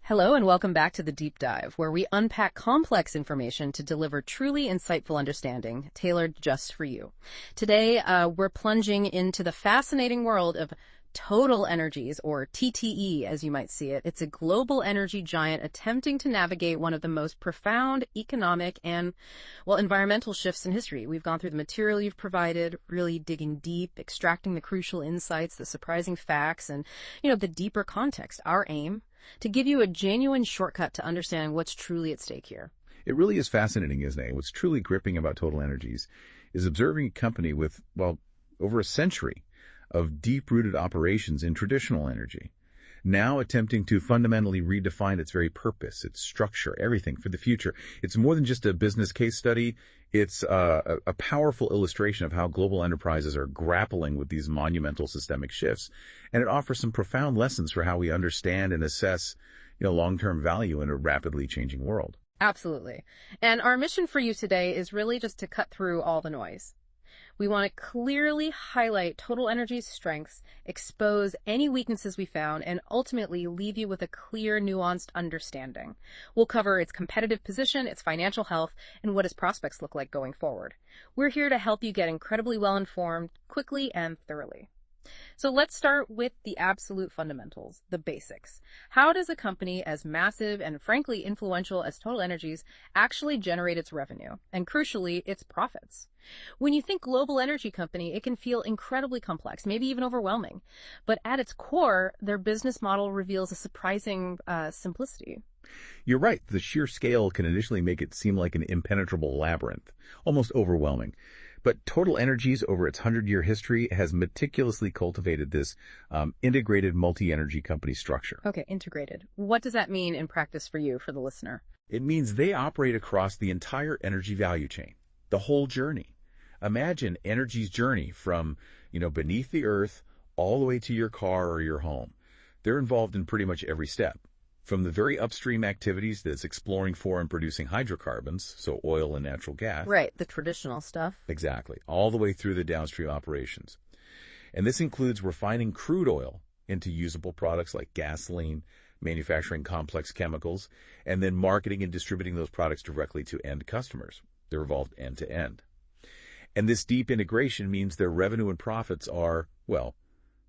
Hello and welcome back to the Deep Dive, where we unpack complex information to deliver truly insightful understanding, tailored just for you. Today, we're plunging into the fascinating world of TotalEnergies, or TTE as you might see it. It's a global energy giant attempting to navigate one of the most profound economic and, environmental shifts in history. We've gone through the material you've provided, really digging deep, extracting the crucial insights, the surprising facts, and, the deeper context. Our aim, to give you a genuine shortcut to understanding what's truly at stake here. It really is fascinating, isn't it? What's truly gripping about TotalEnergies is observing a company with, over a century of deep-rooted operations in traditional energy, now attempting to fundamentally redefine its very purpose, its structure, everything for the future. It's more than just a business case study. It's a powerful illustration of how global enterprises are grappling with these monumental systemic shifts, and it offers some profound lessons for how we understand and assess, long-term value in a rapidly changing world. Absolutely. And our mission for you today is really just to cut through all the noise. We want to clearly highlight TotalEnergies' strengths, expose any weaknesses we found, and ultimately leave you with a clear, nuanced understanding. We'll cover its competitive position, its financial health, and what its prospects look like going forward. We're here to help you get incredibly well-informed, quickly and thoroughly. So let's start with the absolute fundamentals, the basics. How does a company as massive and frankly influential as TotalEnergies actually generate its revenue, and crucially, its profits? When you think global energy company, it can feel incredibly complex, maybe even overwhelming. But at its core, their business model reveals a surprising simplicity. You're right. The sheer scale can initially make it seem like an impenetrable labyrinth, almost overwhelming. But TotalEnergies, over its 100-year history, has meticulously cultivated this integrated multi-energy company structure. Okay, integrated. What does that mean in practice for you, for the listener? It means they operate across the entire energy value chain, the whole journey. Imagine energy's journey from, beneath the earth all the way to your car or your home. They're involved in pretty much every step. From the very upstream activities that's exploring for and producing hydrocarbons, so oil and natural gas. Right, the traditional stuff. Exactly, all the way through the downstream operations. And this includes refining crude oil into usable products like gasoline, manufacturing complex chemicals, and then marketing and distributing those products directly to end customers. They're involved end to end. And this deep integration means their revenue and profits are,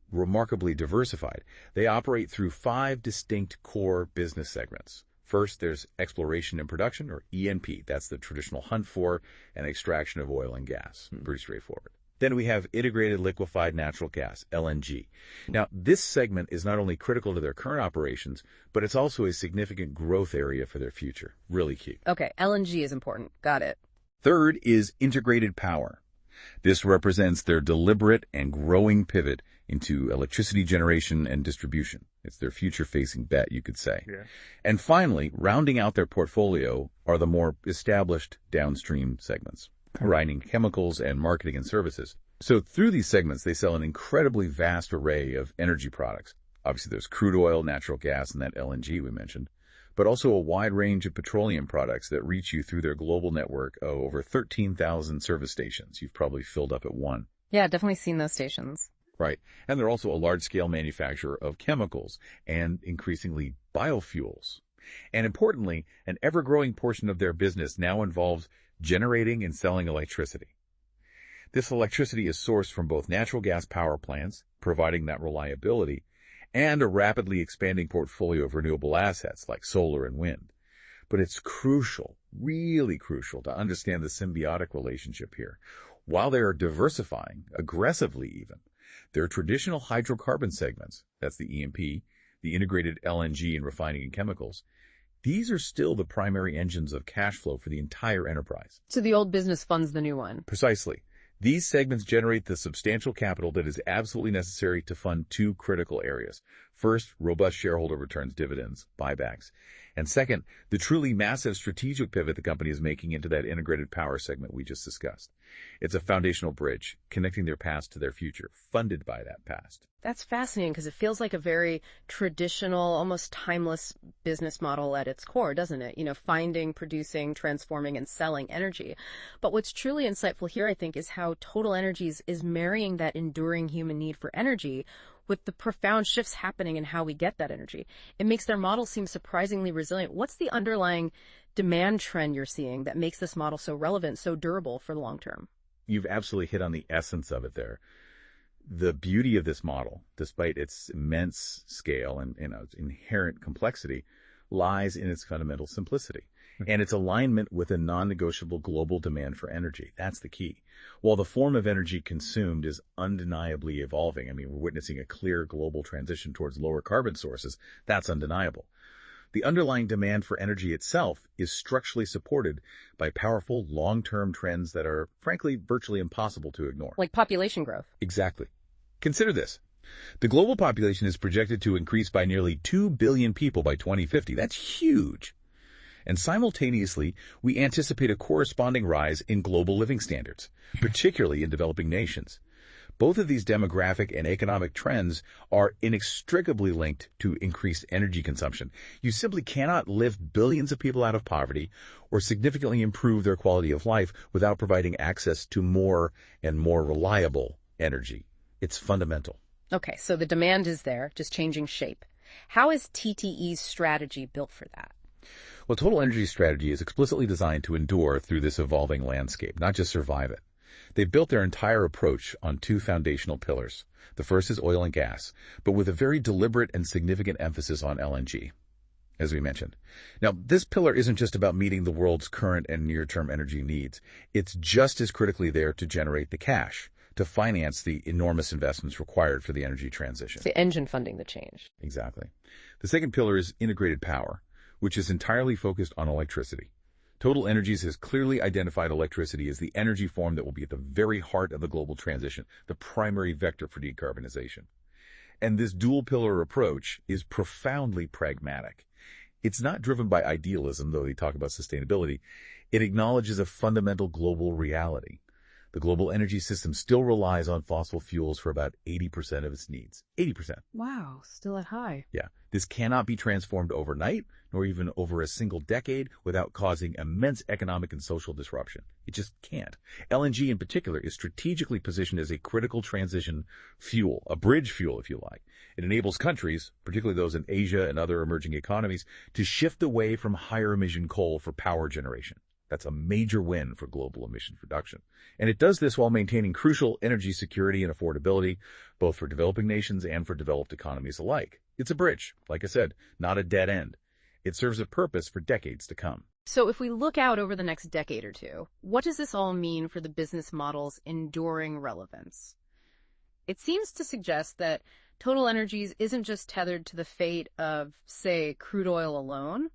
remarkably diversified. They operate through 5 distinct core business segments. First, there's exploration and production, or E&P. That's the traditional hunt for and extraction of oil and gas. Pretty straightforward. Then we have integrated liquefied natural gas, LNG. Now, this segment is not only critical to their current operations, but it's also a significant growth area for their future. Really key. Okay, LNG is important. Got it. Third is integrated power. This represents their deliberate and growing pivot into electricity generation and distribution. It's their future-facing bet, you could say. Yeah. And finally, rounding out their portfolio are the more established downstream segments, refining chemicals and marketing and services. So through these segments, they sell an incredibly vast array of energy products. Obviously, there's crude oil, natural gas, and that LNG we mentioned, but also a wide range of petroleum products that reach you through their global network of over 13,000 service stations. You've probably filled up at one. Yeah, definitely seen those stations. Right. And they're also a large-scale manufacturer of chemicals and increasingly biofuels. And importantly, an ever-growing portion of their business now involves generating and selling electricity. This electricity is sourced from both natural gas power plants, providing that reliability, and a rapidly expanding portfolio of renewable assets like solar and wind. But it's crucial, really crucial, to understand the symbiotic relationship here. While they are diversifying, aggressively even, their traditional hydrocarbon segments, that's the E&P, the integrated LNG and refining and chemicals, these are still the primary engines of cash flow for the entire enterprise. So the old business funds the new one. Precisely. These segments generate the substantial capital that is absolutely necessary to fund 2 critical areas. First, robust shareholder returns, dividends, buybacks. And second, the truly massive strategic pivot the company is making into that integrated power segment we just discussed. It's a foundational bridge, connecting their past to their future, funded by that past. That's fascinating because it feels like a very traditional, almost timeless business model at its core, doesn't it? Finding, producing, transforming, and selling energy. But what's truly insightful here, I think, is how TotalEnergies is marrying that enduring human need for energy with the profound shifts happening in how we get that energy. It makes their model seem surprisingly resilient. What's the underlying demand trend you're seeing that makes this model so relevant, so durable for the long term? You've absolutely hit on the essence of it there. The beauty of this model, despite its immense scale and its inherent complexity, lies in its fundamental simplicity and its alignment with a non-negotiable global demand for energy. That's the key. While the form of energy consumed is undeniably evolving, I mean, we're witnessing a clear global transition towards lower carbon sources. That's undeniable. The underlying demand for energy itself is structurally supported by powerful long-term trends that are, frankly, virtually impossible to ignore. Like population growth. Exactly. Consider this. The global population is projected to increase by nearly 2 billion people by 2050. That's huge. And simultaneously, we anticipate a corresponding rise in global living standards, particularly in developing nations. Both of these demographic and economic trends are inextricably linked to increased energy consumption. You simply cannot lift billions of people out of poverty or significantly improve their quality of life without providing access to more and more reliable energy. It's fundamental. Okay, so the demand is there, just changing shape. How is TTE's strategy built for that? Well, TotalEnergies' strategy is explicitly designed to endure through this evolving landscape, not just survive it. They've built their entire approach on two foundational pillars. The first is oil and gas, but with a very deliberate and significant emphasis on LNG, as we mentioned. Now, this pillar isn't just about meeting the world's current and near-term energy needs. It's just as critically there to generate the cash to finance the enormous investments required for the energy transition. It's the engine funding the change. Exactly. The second pillar is integrated power, which is entirely focused on electricity. TotalEnergies has clearly identified electricity as the energy form that will be at the very heart of the global transition, the primary vector for decarbonization. And this dual-pillar approach is profoundly pragmatic. It's not driven by idealism, though they talk about sustainability. It acknowledges a fundamental global reality. The global energy system still relies on fossil fuels for about 80% of its needs. 80%. Wow, still at high. Yeah. This cannot be transformed overnight, nor even over a single decade, without causing immense economic and social disruption. It just can't. LNG in particular is strategically positioned as a critical transition fuel, a bridge fuel, if you like. It enables countries, particularly those in Asia and other emerging economies, to shift away from higher emission coal for power generation. That's a major win for global emissions reduction. And it does this while maintaining crucial energy security and affordability, both for developing nations and for developed economies alike. It's a bridge, like I said, not a dead end. It serves a purpose for decades to come. So if we look out over the next decade or two, what does this all mean for the business model's enduring relevance? It seems to suggest that TotalEnergies isn't just tethered to the fate of, say, crude oil alone,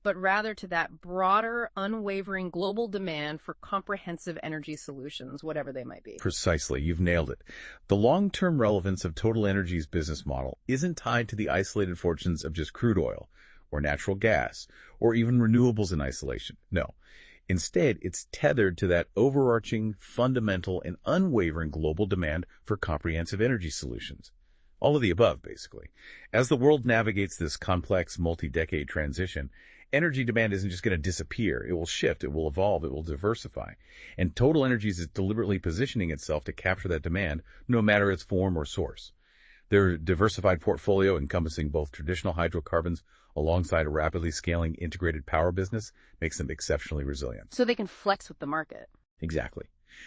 but rather to that broader, unwavering global demand for comprehensive energy solutions, whatever they might be. Precisely. You've nailed it. The long-term relevance of TotalEnergies' business model isn't tied to the isolated fortunes of just crude oil or natural gas or even renewables in isolation. No. Instead, it's tethered to that overarching, fundamental, and unwavering global demand for comprehensive energy solutions. All of the above, basically. As the world navigates this complex, multi-decade transition, energy demand isn't just going to disappear. It will shift, it will evolve, it will diversify. And TotalEnergies is deliberately positioning itself to capture that demand, no matter its form or source. Their diversified portfolio, encompassing both traditional hydrocarbons alongside a rapidly scaling integrated power business, makes them exceptionally resilient. So they can flex with the market. Exactly.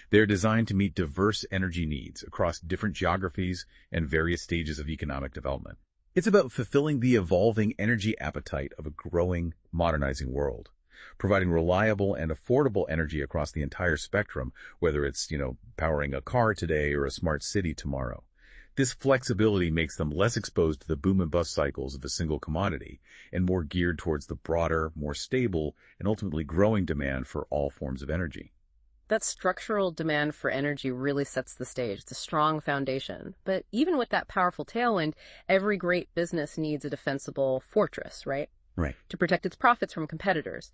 They're designed to meet diverse energy needs across different geographies and various stages of economic development. It's about fulfilling the evolving energy appetite of a growing, modernizing world, providing reliable and affordable energy across the entire spectrum, whether it's, powering a car today or a smart city tomorrow. This flexibility makes them less exposed to the boom and bust cycles of a single commodity and more geared towards the broader, more stable, and ultimately growing demand for all forms of energy. That structural demand for energy really sets the stage. It's a strong foundation. But even with that powerful tailwind, every great business needs a defensible fortress, right? Right. To protect its profits from competitors.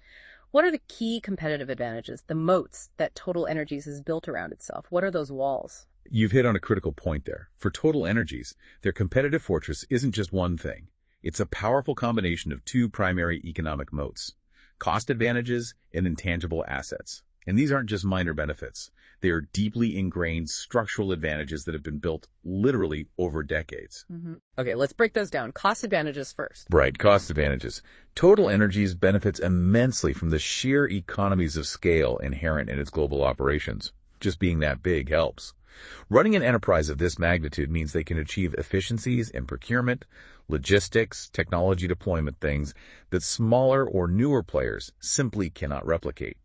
What are the key competitive advantages, the moats that TotalEnergies has built around itself? What are those walls? You've hit on a critical point there. For TotalEnergies, their competitive fortress isn't just one thing. It's a powerful combination of two primary economic moats: cost advantages and intangible assets. And these aren't just minor benefits. They are deeply ingrained structural advantages that have been built literally over decades. Okay, let's break those down. Cost advantages first. Right, cost advantages. TotalEnergies benefits immensely from the sheer economies of scale inherent in its global operations. Just being that big helps. Running an enterprise of this magnitude means they can achieve efficiencies in procurement, logistics, technology deployment, things that smaller or newer players simply cannot replicate.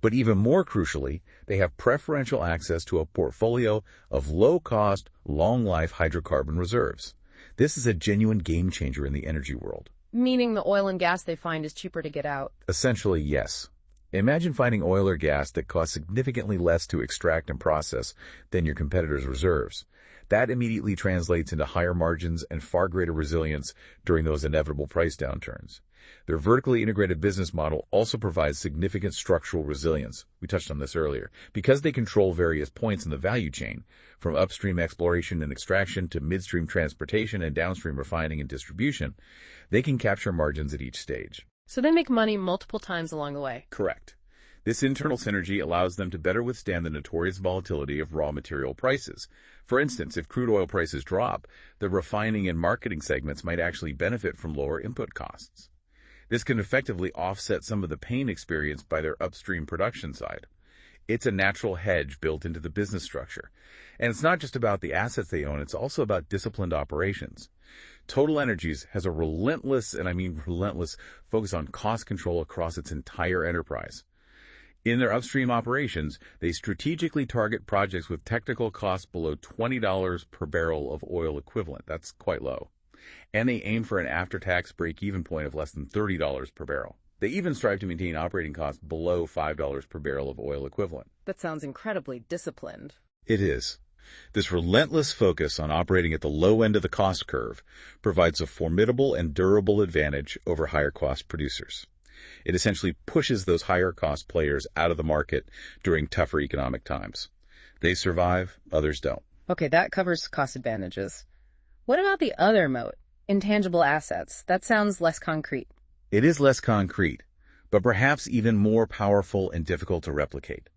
But even more crucially, they have preferential access to a portfolio of low-cost, long-life hydrocarbon reserves. This is a genuine game changer in the energy world. Meaning the oil and gas they find is cheaper to get out. Essentially, yes. Imagine finding oil or gas that costs significantly less to extract and process than your competitors' reserves. That immediately translates into higher margins and far greater resilience during those inevitable price downturns. Their vertically integrated business model also provides significant structural resilience. We touched on this earlier. Because they control various points in the value chain, from upstream exploration and extraction to midstream transportation and downstream refining and distribution, they can capture margins at each stage. So they make money multiple times along the way. Correct. This internal synergy allows them to better withstand the notorious volatility of raw material prices. For instance, if crude oil prices drop, the refining and marketing segments might actually benefit from lower input costs. This can effectively offset some of the pain experienced by their upstream production side. It's a natural hedge built into the business structure. And it's not just about the assets they own, it's also about disciplined operations. TotalEnergies has a relentless, and I mean relentless, focus on cost control across its entire enterprise. In their upstream operations, they strategically target projects with technical costs below $20 per barrel of oil equivalent. That's quite low. And they aim for an after-tax break-even point of less than $30 per barrel. They even strive to maintain operating costs below $5 per barrel of oil equivalent. That sounds incredibly disciplined. It is. This relentless focus on operating at the low end of the cost curve provides a formidable and durable advantage over higher-cost producers. It essentially pushes those higher-cost players out of the market during tougher economic times. They survive, others don't. Okay, that covers cost advantages. What about the other moat, intangible assets? That sounds less concrete. It is less concrete, but perhaps even more powerful and difficult to replicate.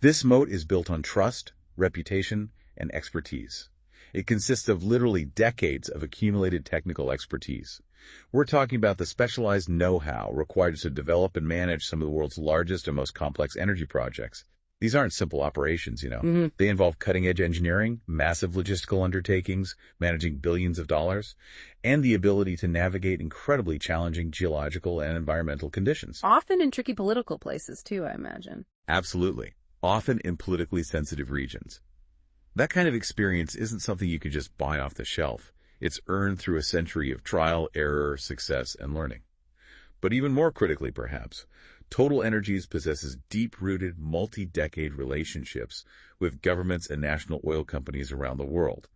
This moat is built on trust, reputation, and expertise. It consists of literally decades of accumulated technical expertise. We're talking about the specialized know-how required to develop and manage some of the world's largest and most complex energy projects. These aren't simple operations, They involve cutting-edge engineering, massive logistical undertakings, managing billions of dollars, and the ability to navigate incredibly challenging geological and environmental conditions. Often in tricky political places, too, I imagine. Absolutely. Often in politically sensitive regions. That kind of experience isn't something you can just buy off the shelf. It's earned through a century of trial, error, success, and learning. But even more critically, perhaps, TotalEnergies possesses deep-rooted, multi-decade relationships with governments and national oil companies around the world.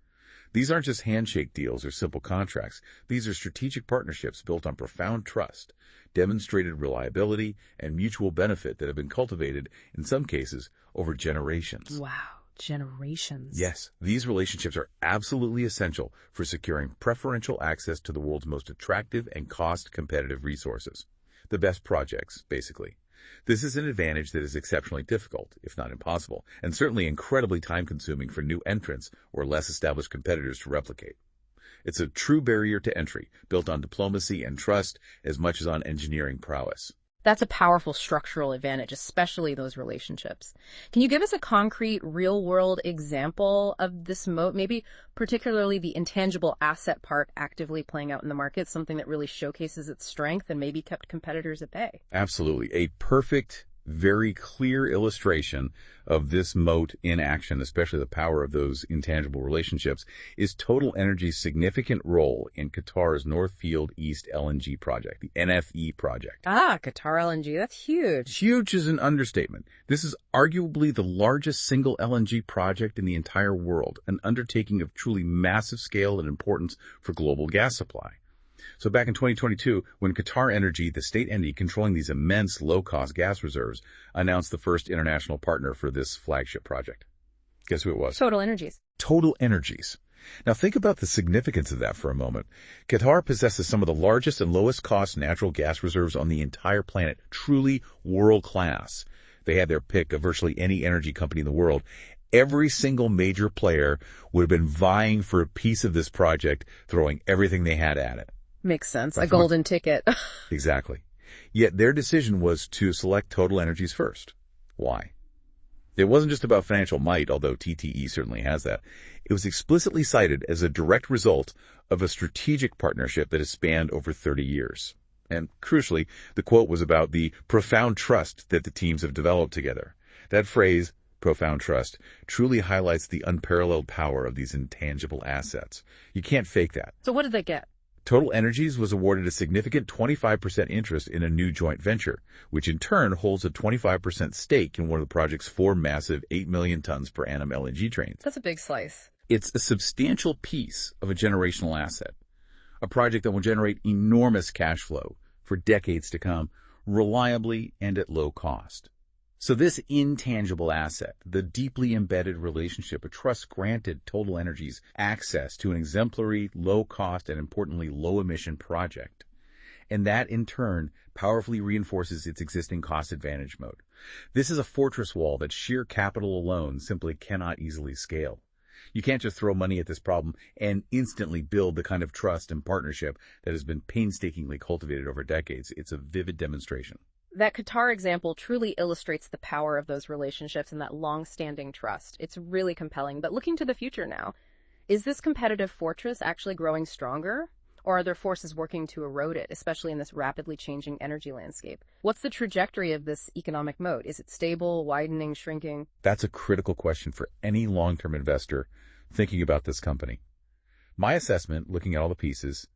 These aren't just handshake deals or simple contracts. These are strategic partnerships built on profound trust, demonstrated reliability, and mutual benefit that have been cultivated, in some cases, over generations. Wow. Generations. Yes, these relationships are absolutely essential for securing preferential access to the world's most attractive and cost-competitive resources. The best projects, basically. This is an advantage that is exceptionally difficult, if not impossible, and certainly incredibly time-consuming for new entrants or less established competitors to replicate. It's a true barrier to entry, built on diplomacy and trust as much as on engineering prowess. That's a powerful structural advantage, especially those relationships. Can you give us a concrete, real-world example of this moat, maybe particularly the intangible asset part actively playing out in the market, something that really showcases its strength and maybe kept competitors at bay? Absolutely. A perfect, very clear illustration of this moat in action, especially the power of those intangible relationships, is TotalEnergies' significant role in Qatar's North Field East LNG project, the NFE project. Qatar LNG, that's huge. Huge is an understatement. This is arguably the largest single LNG project in the entire world, an undertaking of truly massive scale and importance for global gas supply. So back in 2022, when Qatar Energy, the state entity controlling these immense low-cost gas reserves, announced the first international partner for this flagship project. Guess who it was? TotalEnergies. TotalEnergies. Now think about the significance of that for a moment. Qatar possesses some of the largest and lowest cost natural gas reserves on the entire planet, truly world-class. they had their pick of virtually any energy company in the world, every single major player would have been vying for a piece of this project, throwing everything they had at it. Makes sense. A golden ticket. Exactly. Yet their decision was to select TotalEnergies first. Why? It wasn't just about financial might, although TTE certainly has that. It was explicitly cited as a direct result of a strategic partnership that has spanned over 30 years. And crucially, the quote was about the profound trust that the teams have developed together. That phrase, profound trust, truly highlights the unparalleled power of these intangible assets. You can't fake that. So what did they get? TotalEnergies was awarded a significant 25% interest in a new joint venture, which in turn holds a 25% stake in one of the project's 4 massive 8 million tons per annum LNG trains. That's a big slice. It's a substantial piece of a generational asset, a project that will generate enormous cash flow for decades to come, reliably and at low cost. So this intangible asset, the deeply embedded relationship of trust granted TotalEnergies access to an exemplary, low-cost, and importantly, low-emission project. And that, in turn, powerfully reinforces its existing cost advantage mode. This is a fortress wall that sheer capital alone simply cannot easily scale. You can't just throw money at this problem and instantly build the kind of trust and partnership that has been painstakingly cultivated over decades. It's a vivid demonstration. That Qatar example truly illustrates the power of those relationships and that long-standing trust. It's really compelling. But looking to the future now, is this competitive fortress actually growing stronger? Or are there forces working to erode it, especially in this rapidly changing energy landscape? What's the trajectory of this economic moat? Is it stable, widening, shrinking? That's a critical question for any long-term investor thinking about this company. My assessment, looking at all the pieces,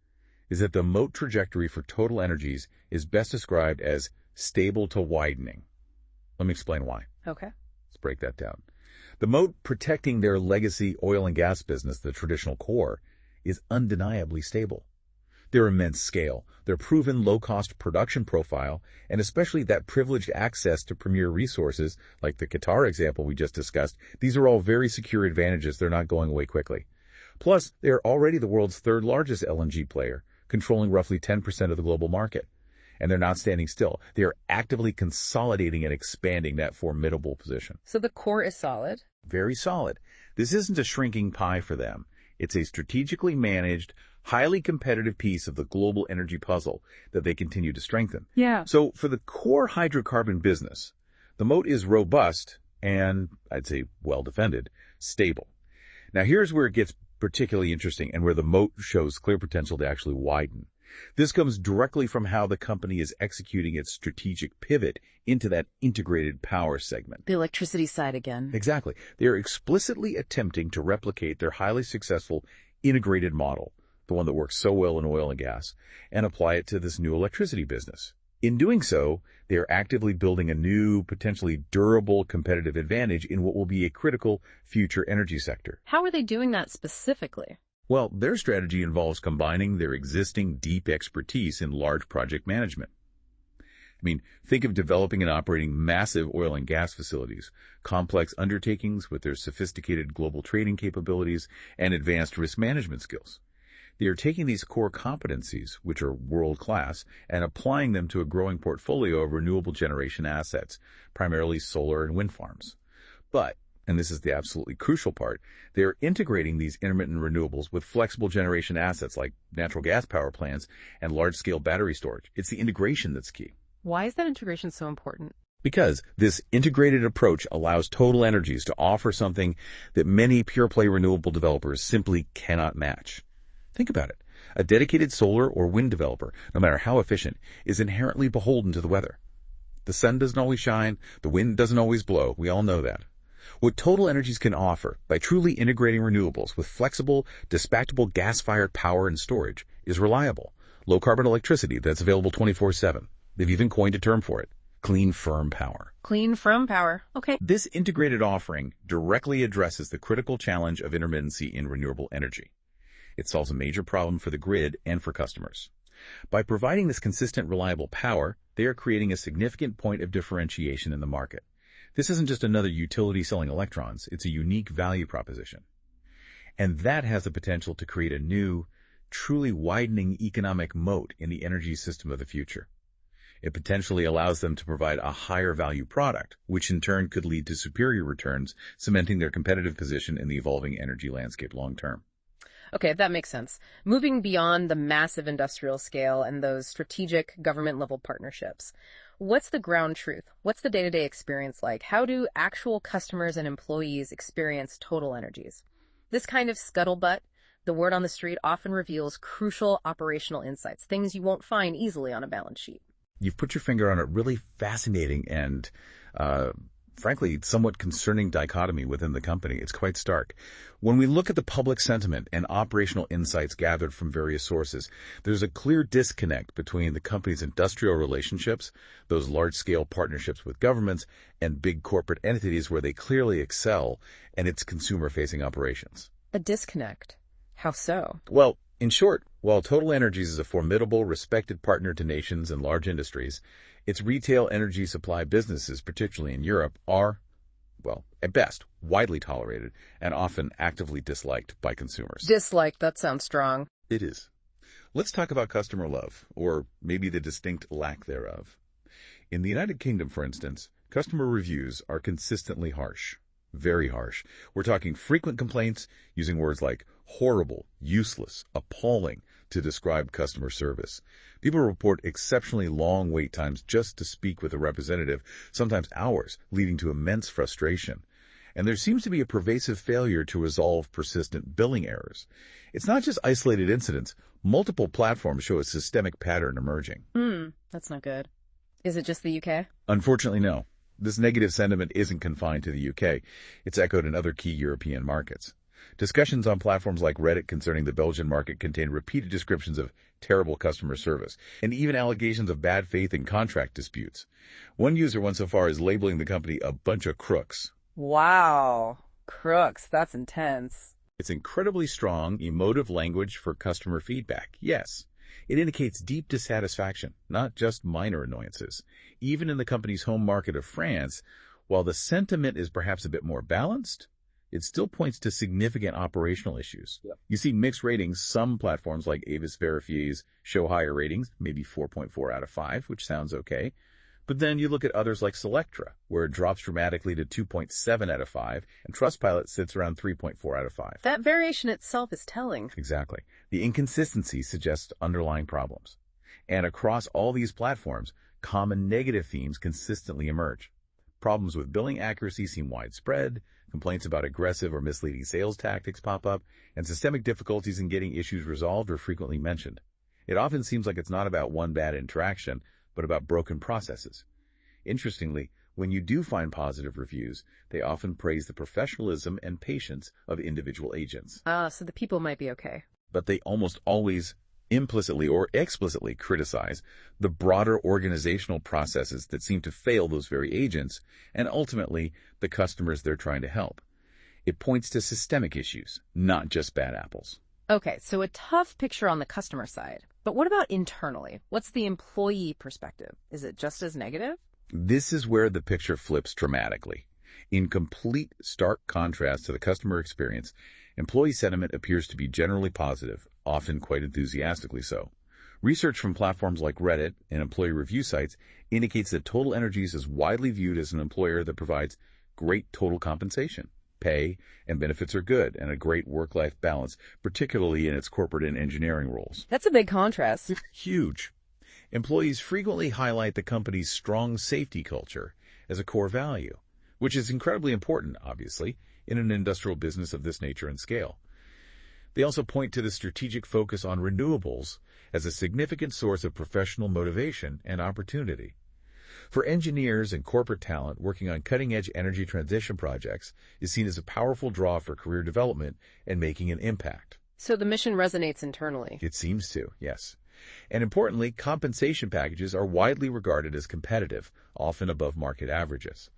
is that the moat trajectory for TotalEnergies is best described as stable to widening. Let me explain why. Okay. Let's break that down. The moat protecting their legacy oil and gas business, the traditional core, is undeniably stable. Their immense scale, their proven low-cost production profile, and especially that privileged access to premier resources, like the Qatar example we just discussed, these are all very secure advantages. They're not going away quickly. Plus, they are already the world's third largest LNG player, controlling roughly 10% of the global market. And they're not standing still. They are actively consolidating and expanding that formidable position. So the core is solid? Very solid. This isn't a shrinking pie for them. It's a strategically managed, highly competitive piece of the global energy puzzle that they continue to strengthen. Yeah. So for the core hydrocarbon business, the moat is robust and, I'd say, well-defended, stable. Now here's where it gets particularly interesting and where the moat shows clear potential to actually widen. This comes directly from how the company is executing its strategic pivot into that integrated power segment. The electricity side again. Exactly. They are explicitly attempting to replicate their highly successful integrated model, the one that works so well in oil and gas, and apply it to this new electricity business. In doing so, they are actively building a new, potentially durable competitive advantage in what will be a critical future energy sector. How are they doing that specifically? Well, their strategy involves combining their existing deep expertise in large project management. I mean, think of developing and operating massive oil and gas facilities, complex undertakings with their sophisticated global trading capabilities and advanced risk management skills. They are taking these core competencies, which are world-class, and applying them to a growing portfolio of renewable generation assets, primarily solar and wind farms. But, and this is the absolutely crucial part, they are integrating these intermittent renewables with flexible generation assets like natural gas power plants and large-scale battery storage. It's the integration that's key. Why is that integration so important? Because this integrated approach allows TotalEnergies to offer something that many pure-play renewable developers simply cannot match. Think about it. A dedicated solar or wind developer, no matter how efficient, is inherently beholden to the weather. The sun doesn't always shine, the wind doesn't always blow. We all know that. What TotalEnergies can offer by truly integrating renewables with flexible, dispatchable gas-fired power and storage is reliable, low-carbon electricity that's available 24/7. They've even coined a term for it, clean, firm power. Clean, firm power. Okay. This integrated offering directly addresses the critical challenge of intermittency in renewable energy. It solves a major problem for the grid and for customers. By providing this consistent, reliable power, they are creating a significant point of differentiation in the market. This isn't just another utility selling electrons, it's a unique value proposition. And that has the potential to create a new, truly widening economic moat in the energy system of the future. It potentially allows them to provide a higher value product, which in turn could lead to superior returns, cementing their competitive position in the evolving energy landscape long term. Okay, that makes sense. Moving beyond the massive industrial scale and those strategic government-level partnerships, what's the ground truth? What's the day-to-day experience like? How do actual customers and employees experience TotalEnergies? This kind of scuttlebutt, the word on the street, often reveals crucial operational insights, things you won't find easily on a balance sheet. You've put your finger on a really fascinating and, frankly, somewhat concerning dichotomy within the company. It's quite stark. When we look at the public sentiment and operational insights gathered from various sources, there's a clear disconnect between the company's industrial relationships, those large-scale partnerships with governments, and big corporate entities where they clearly excel, and its consumer-facing operations. A disconnect. How so? Well, in short, while TotalEnergies is a formidable, respected partner to nations and large industries, its retail energy supply businesses, particularly in Europe, are, well, at best, widely tolerated and often actively disliked by consumers. Disliked, that sounds strong. It is. Let's talk about customer love, or maybe the distinct lack thereof. In the United Kingdom, for instance, customer reviews are consistently harsh. Very harsh. We're talking frequent complaints using words like horrible, useless, appalling to describe customer service. People report exceptionally long wait times just to speak with a representative, sometimes hours, leading to immense frustration. And there seems to be a pervasive failure to resolve persistent billing errors. It's not just isolated incidents. Multiple platforms show a systemic pattern emerging. That's not good. Is it just the UK? Unfortunately, no. This negative sentiment isn't confined to the UK. It's echoed in other key European markets. Discussions on platforms like Reddit concerning the Belgian market contain repeated descriptions of terrible customer service, and even allegations of bad faith in contract disputes. One user went so far as labeling the company a bunch of crooks. Wow. Crooks, that's intense. It's incredibly strong, emotive language for customer feedback, yes. It indicates deep dissatisfaction, not just minor annoyances. Even in the company's home market of France, while the sentiment is perhaps a bit more balanced, it still points to significant operational issues. Yep. You see mixed ratings. Some platforms like Avis Verifies show higher ratings, maybe 4.4 out of 5, which sounds okay. But then you look at others like Selectra, where it drops dramatically to 2.7 out of 5, and Trustpilot sits around 3.4 out of 5. That variation itself is telling. Exactly. The inconsistency suggests underlying problems. And across all these platforms, common negative themes consistently emerge. Problems with billing accuracy seem widespread, complaints about aggressive or misleading sales tactics pop up, and systemic difficulties in getting issues resolved are frequently mentioned. It often seems like it's not about one bad interaction, but about broken processes. Interestingly, when you do find positive reviews, they often praise the professionalism and patience of individual agents. So the people might be okay. But they almost always implicitly or explicitly criticize the broader organizational processes that seem to fail those very agents and ultimately the customers they're trying to help. It points to systemic issues, not just bad apples. Okay, so a tough picture on the customer side. But what about internally? What's the employee perspective? Is it just as negative? This is where the picture flips dramatically. In complete stark contrast to the customer experience, employee sentiment appears to be generally positive, often quite enthusiastically so. Research from platforms like Reddit and employee review sites indicates that TotalEnergies is widely viewed as an employer that provides great total compensation. Pay and benefits are good, and a great work-life balance, particularly in its corporate and engineering roles. That's a big contrast. Huge. Employees frequently highlight the company's strong safety culture as a core value, which is incredibly important, obviously, in an industrial business of this nature and scale. They also point to the strategic focus on renewables as a significant source of professional motivation and opportunity. For engineers and corporate talent working on cutting-edge energy transition projects is seen as a powerful draw for career development and making an impact. So the mission resonates internally. It seems to, yes. And importantly, compensation packages are widely regarded as competitive, often above market averages.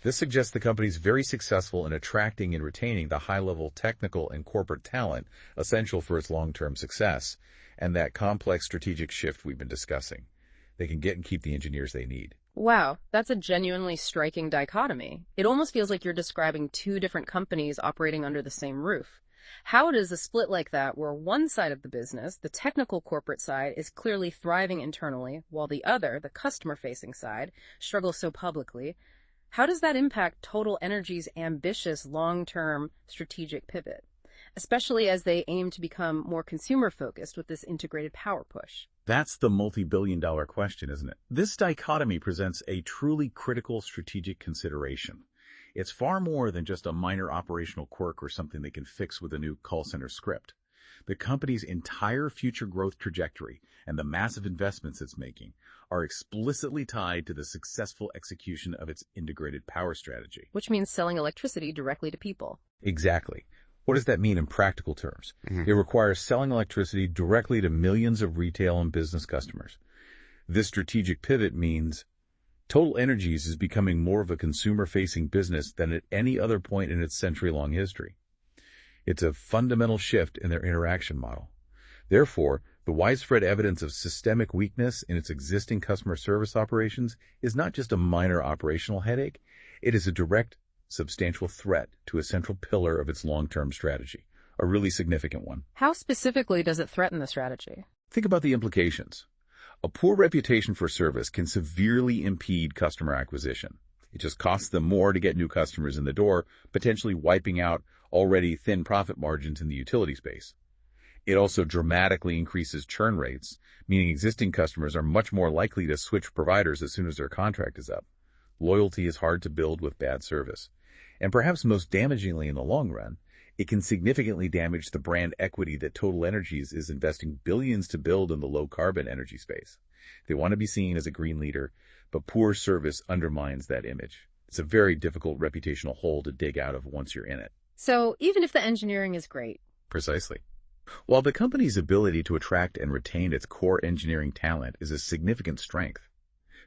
This suggests the company is very successful in attracting and retaining the high-level technical and corporate talent essential for its long-term success, and that complex strategic shift we've been discussing. They can get and keep the engineers they need. Wow, that's a genuinely striking dichotomy. It almost feels like you're describing two different companies operating under the same roof. How does a split like that, where one side of the business, the technical corporate side, is clearly thriving internally, while the other, the customer-facing side, struggles so publicly, how does that impact TotalEnergies' ambitious long-term strategic pivot, especially as they aim to become more consumer-focused with this integrated power push? That's the multi-billion-dollar question, isn't it? This dichotomy presents a truly critical strategic consideration. It's far more than just a minor operational quirk or something they can fix with a new call center script. The company's entire future growth trajectory and the massive investments it's making are explicitly tied to the successful execution of its integrated power strategy. Which means selling electricity directly to people. Exactly. What does that mean in practical terms? It requires selling electricity directly to millions of retail and business customers. This strategic pivot means TotalEnergies is becoming more of a consumer-facing business than at any other point in its century-long history. It's a fundamental shift in their interaction model. Therefore, the widespread evidence of systemic weakness in its existing customer service operations is not just a minor operational headache, it is a direct, substantial threat to a central pillar of its long-term strategy, a really significant one. How specifically does it threaten the strategy? Think about the implications. A poor reputation for service can severely impede customer acquisition. It just costs them more to get new customers in the door, potentially wiping out already thin profit margins in the utility space. It also dramatically increases churn rates, meaning existing customers are much more likely to switch providers as soon as their contract is up. Loyalty is hard to build with bad service. And perhaps most damagingly in the long run, it can significantly damage the brand equity that TotalEnergies is investing billions to build in the low-carbon energy space. They want to be seen as a green leader, but poor service undermines that image. It's a very difficult reputational hole to dig out of once you're in it. So even if the engineering is great. Precisely. While the company's ability to attract and retain its core engineering talent is a significant strength,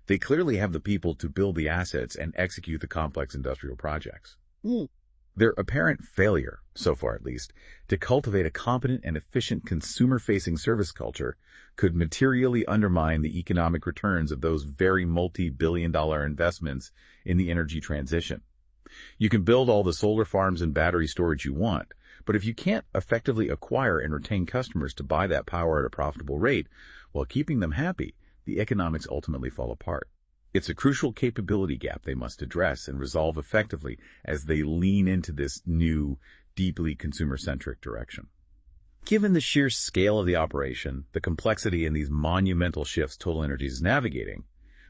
they clearly have the people to build the assets and execute the complex industrial projects. Their apparent failure, so far at least, to cultivate a competent and efficient consumer-facing service culture could materially undermine the economic returns of those very multi-billion-dollar investments in the energy transition. You can build all the solar farms and battery storage you want, but if you can't effectively acquire and retain customers to buy that power at a profitable rate while keeping them happy, the economics ultimately fall apart. It's a crucial capability gap they must address and resolve effectively as they lean into this new, deeply consumer-centric direction. Given the sheer scale of the operation, the complexity and these monumental shifts TotalEnergies is navigating,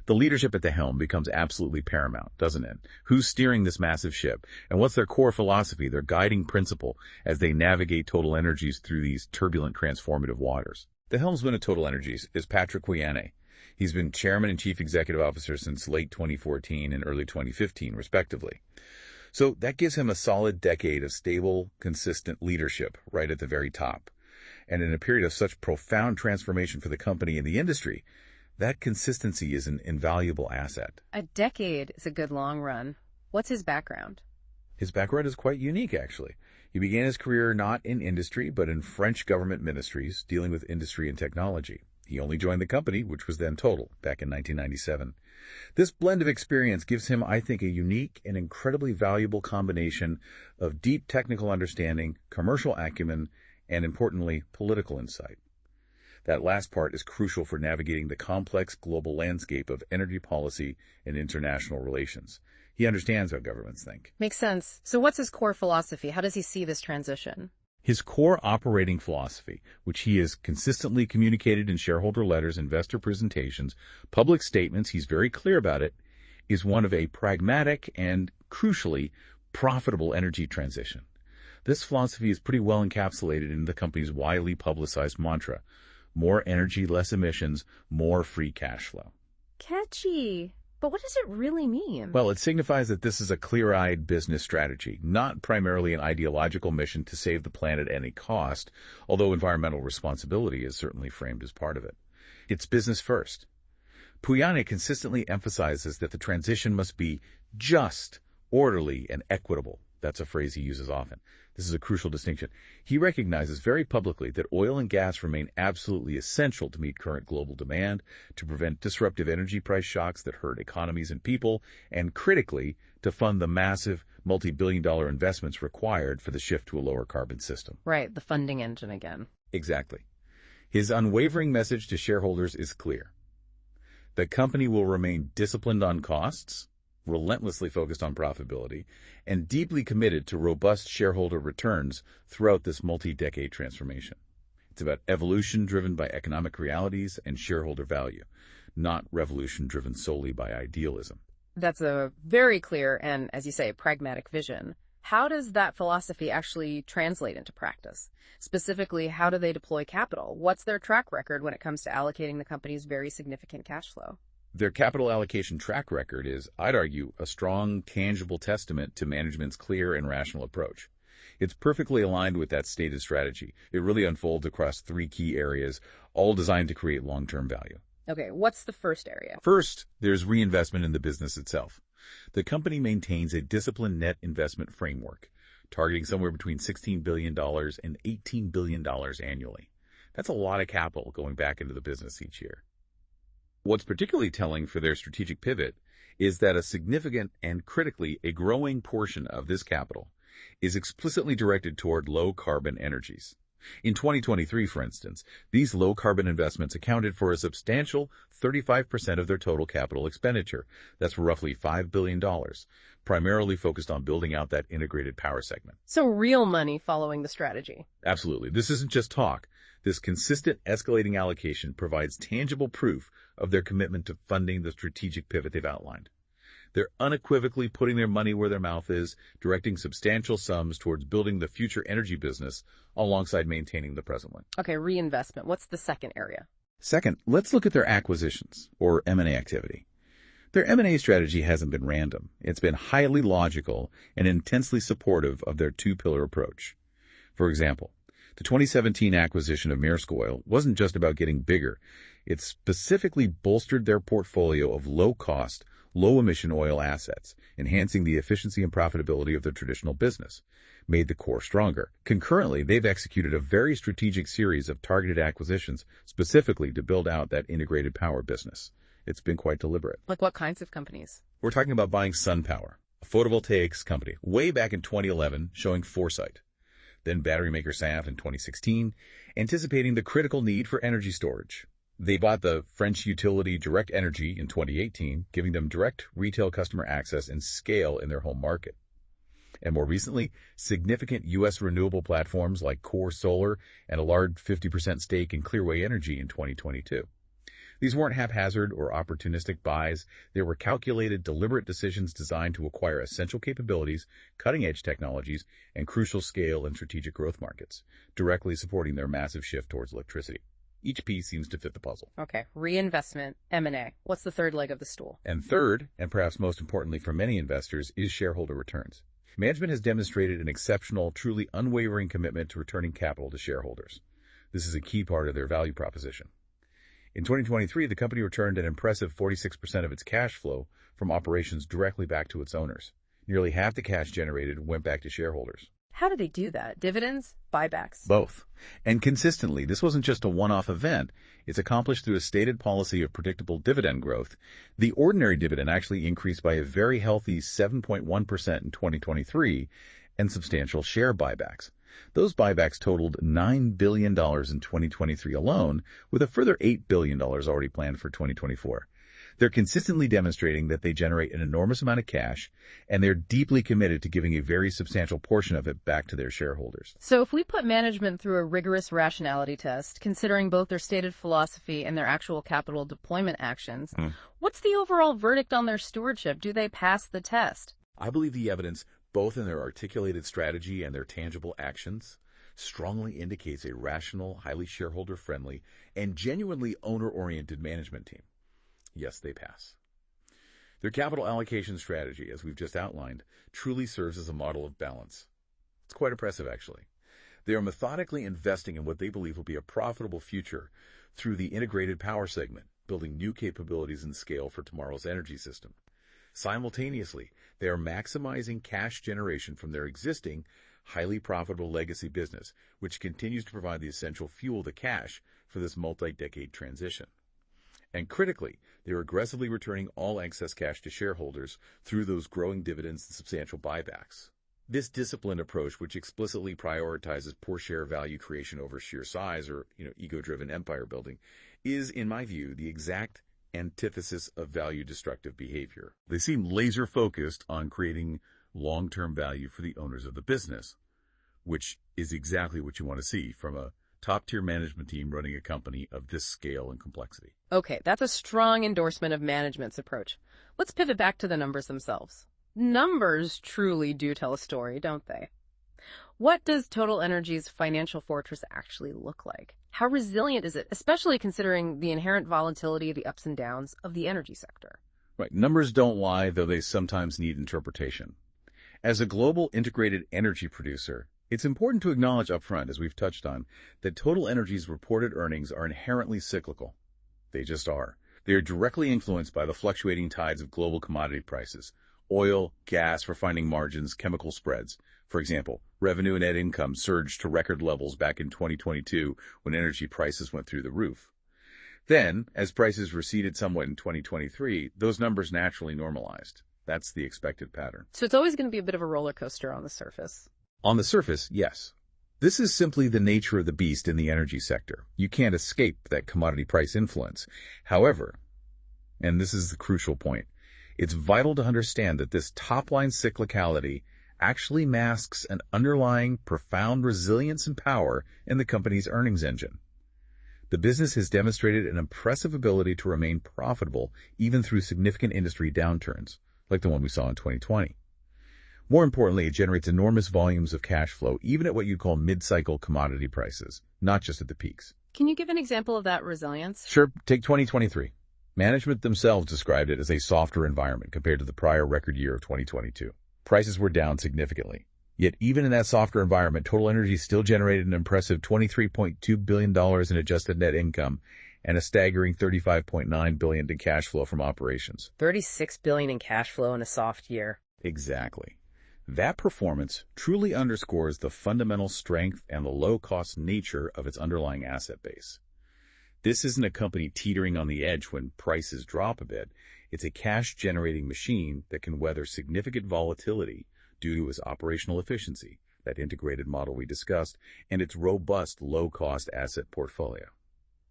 the leadership at the helm becomes absolutely paramount, doesn't it? Who's steering this massive ship, and what's their core philosophy, their guiding principle, as they navigate TotalEnergies through these turbulent, transformative waters? The helmsman at TotalEnergies is Patrick Pouyanné. He's been chairman and chief executive officer since late 2014 and early 2015, respectively. So that gives him a solid decade of stable, consistent leadership right at the very top. And in a period of such profound transformation for the company and the industry, that consistency is an invaluable asset. A decade is a good long run. What's his background? His background is quite unique, actually. He began his career not in industry, but in French government ministries, dealing with industry and technology. He only joined the company, which was then Total, back in 1997. This blend of experience gives him, I think, a unique and incredibly valuable combination of deep technical understanding, commercial acumen, and importantly, political insight. That last part is crucial for navigating the complex global landscape of energy policy and international relations. He understands how governments think. Makes sense. So what's his core philosophy? How does he see this transition? His core operating philosophy, which he has consistently communicated in shareholder letters, investor presentations, public statements, he's very clear about it, is one of a pragmatic and, crucially, profitable energy transition. This philosophy is pretty well encapsulated in the company's widely publicized mantra: more energy, less emissions, more free cash flow. Catchy. But what does it really mean? Well, it signifies that this is a clear-eyed business strategy, not primarily an ideological mission to save the planet at any cost, although environmental responsibility is certainly framed as part of it. It's business first. Pouyanné consistently emphasizes that the transition must be just, orderly, and equitable. That's a phrase he uses often. This is a crucial distinction. He recognizes very publicly that oil and gas remain absolutely essential to meet current global demand, to prevent disruptive energy price shocks that hurt economies and people, and critically, to fund the massive multi-billion-dollar investments required for the shift to a lower carbon system. Right, the funding engine again. Exactly. His unwavering message to shareholders is clear. The company will remain disciplined on costs, relentlessly focused on profitability, and deeply committed to robust shareholder returns throughout this multi-decade transformation. It's about evolution driven by economic realities and shareholder value, not revolution driven solely by idealism. That's a very clear and, as you say, pragmatic vision. How does that philosophy actually translate into practice? Specifically, how do they deploy capital? What's their track record when it comes to allocating the company's very significant cash flow? Their capital allocation track record is, I'd argue, a strong, tangible testament to management's clear and rational approach. It's perfectly aligned with that stated strategy. It really unfolds across 3 key areas, all designed to create long-term value. Okay, what's the first area? First, there's reinvestment in the business itself. The company maintains a disciplined net investment framework, targeting somewhere between $16 billion and $18 billion annually. That's a lot of capital going back into the business each year. What's particularly telling for their strategic pivot is that a significant and critically a growing portion of this capital is explicitly directed toward low-carbon energies. In 2023, for instance, these low-carbon investments accounted for a substantial 35% of their total capital expenditure. That's roughly $5 billion, primarily focused on building out that integrated power segment. So real money following the strategy. Absolutely. This isn't just talk. This consistent escalating allocation provides tangible proof of their commitment to funding the strategic pivot they've outlined. They're unequivocally putting their money where their mouth is, directing substantial sums towards building the future energy business alongside maintaining the present one. Okay, reinvestment. What's the second area? Second, let's look at their acquisitions, or M&A activity. Their M&A strategy hasn't been random. It's been highly logical and intensely supportive of their 2-pillar approach. For example, the 2017 acquisition of Maersk Oil wasn't just about getting bigger. It specifically bolstered their portfolio of low-cost, low-emission oil assets, enhancing the efficiency and profitability of their traditional business, made the core stronger. Concurrently, they've executed a very strategic series of targeted acquisitions specifically to build out that integrated power business. It's been quite deliberate. Like what kinds of companies? We're talking about buying SunPower, a photovoltaics company, way back in 2011, showing foresight. Then battery maker SAF in 2016, anticipating the critical need for energy storage. They bought the French utility Direct Energy in 2018, giving them direct retail customer access and scale in their home market. And more recently, significant U.S. renewable platforms like Core Solar and a large 50% stake in Clearway Energy in 2022. These weren't haphazard or opportunistic buys. They were calculated, deliberate decisions designed to acquire essential capabilities, cutting-edge technologies, and crucial scale and strategic growth markets, directly supporting their massive shift towards electricity. Each piece seems to fit the puzzle. Okay, reinvestment, M&A. What's the third leg of the stool? And third, and perhaps most importantly for many investors, is shareholder returns. Management has demonstrated an exceptional, truly unwavering commitment to returning capital to shareholders. This is a key part of their value proposition. In 2023, the company returned an impressive 46% of its cash flow from operations directly back to its owners. Nearly half the cash generated went back to shareholders. How do they do that? Dividends? Buybacks? Both. And consistently, this wasn't just a one-off event. It's accomplished through a stated policy of predictable dividend growth. The ordinary dividend actually increased by a very healthy 7.1% in 2023, and substantial share buybacks. Those buybacks totaled $9 billion in 2023 alone, with a further $8 billion already planned for 2024. They're consistently demonstrating that they generate an enormous amount of cash, and they're deeply committed to giving a very substantial portion of it back to their shareholders. So if we put management through a rigorous rationality test, considering both their stated philosophy and their actual capital deployment actions, what's the overall verdict on their stewardship? Do they pass the test? I believe the evidence, both in their articulated strategy and their tangible actions, strongly indicates a rational, highly shareholder-friendly, and genuinely owner-oriented management team. Yes, they pass. Their capital allocation strategy, as we've just outlined, truly serves as a model of balance. It's quite impressive, actually. They are methodically investing in what they believe will be a profitable future through the integrated power segment, building new capabilities and scale for tomorrow's energy system. Simultaneously, they are maximizing cash generation from their existing, highly profitable legacy business, which continues to provide the essential fuel, the cash, for this multi-decade transition. And critically, they're aggressively returning all excess cash to shareholders through those growing dividends and substantial buybacks. This disciplined approach, which explicitly prioritizes per share value creation over sheer size or, ego-driven empire building, is, in my view, the exact antithesis of value-destructive behavior. They seem laser-focused on creating long-term value for the owners of the business, which is exactly what you want to see from a top-tier management team running a company of this scale and complexity. Okay, that's a strong endorsement of management's approach. Let's pivot back to the numbers themselves. Numbers truly do tell a story, don't they? What does TotalEnergies' financial fortress actually look like? How resilient is it, especially considering the inherent volatility, the ups and downs of the energy sector? Right. Numbers don't lie, though they sometimes need interpretation. As a global integrated energy producer, it's important to acknowledge upfront, as we've touched on, that TotalEnergies' reported earnings are inherently cyclical. They just are. They are directly influenced by the fluctuating tides of global commodity prices: oil, gas, refining margins, chemical spreads. For example, revenue and net income surged to record levels back in 2022 when energy prices went through the roof. Then, as prices receded somewhat in 2023, those numbers naturally normalized. That's the expected pattern. So it's always going to be a bit of a roller coaster on the surface. On the surface, yes. This is simply the nature of the beast in the energy sector. You can't escape that commodity price influence. However, and this is the crucial point, it's vital to understand that this top-line cyclicality actually masks an underlying profound resilience and power in the company's earnings engine. The business has demonstrated an impressive ability to remain profitable even through significant industry downturns, like the one we saw in 2020. More importantly, it generates enormous volumes of cash flow, even at what you'd call mid-cycle commodity prices, not just at the peaks. Can you give an example of that resilience? Sure. Take 2023. Management themselves described it as a softer environment compared to the prior record year of 2022. Prices were down significantly. Yet even in that softer environment, TotalEnergies still generated an impressive $23.2 billion in adjusted net income and a staggering $35.9 billion in cash flow from operations. $36 billion in cash flow in a soft year. Exactly. That performance truly underscores the fundamental strength and the low-cost nature of its underlying asset base. This isn't a company teetering on the edge when prices drop a bit. It's a cash-generating machine that can weather significant volatility due to its operational efficiency, that integrated model we discussed, and its robust low-cost asset portfolio.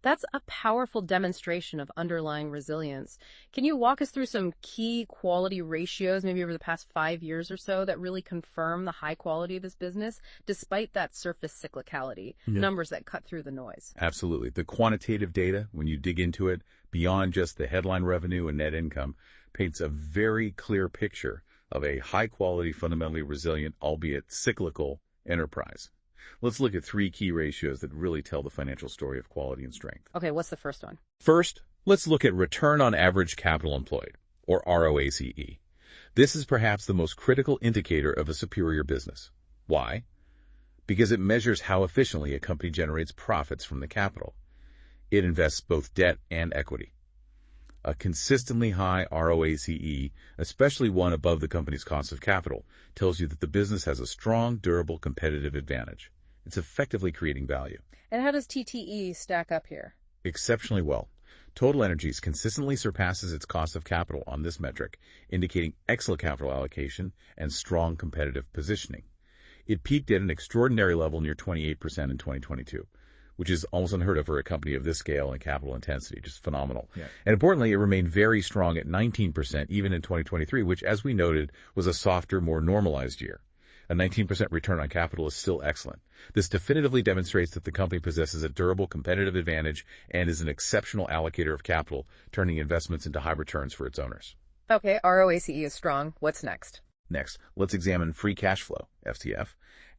That's a powerful demonstration of underlying resilience. Can you walk us through some key quality ratios, maybe over the past 5 years or so, that really confirm the high quality of this business, despite that surface cyclicality, numbers that cut through the noise? Absolutely. The quantitative data, when you dig into it, beyond just the headline revenue and net income, paints a very clear picture of a high-quality, fundamentally resilient, albeit cyclical, enterprise. Let's look at 3 key ratios that really tell the financial story of quality and strength. Okay, what's the first one? First, let's look at return on average capital employed, or ROACE. This is perhaps the most critical indicator of a superior business. Why? Because it measures how efficiently a company generates profits from the capital. It invests both debt and equity. A consistently high ROACE, especially one above the company's cost of capital, tells you that the business has a strong, durable competitive advantage. It's effectively creating value. And how does TTE stack up here? Exceptionally well. TotalEnergies consistently surpasses its cost of capital on this metric, indicating excellent capital allocation and strong competitive positioning. It peaked at an extraordinary level near 28% in 2022. Which is almost unheard of for a company of this scale and capital intensity, just phenomenal. Yeah. And importantly, it remained very strong at 19% even in 2023, which, as we noted, was a softer, more normalized year. A 19% return on capital is still excellent. This definitively demonstrates that the company possesses a durable competitive advantage and is an exceptional allocator of capital, turning investments into high returns for its owners. Okay, ROACE is strong. What's next? Next, let's examine free cash flow, FCF,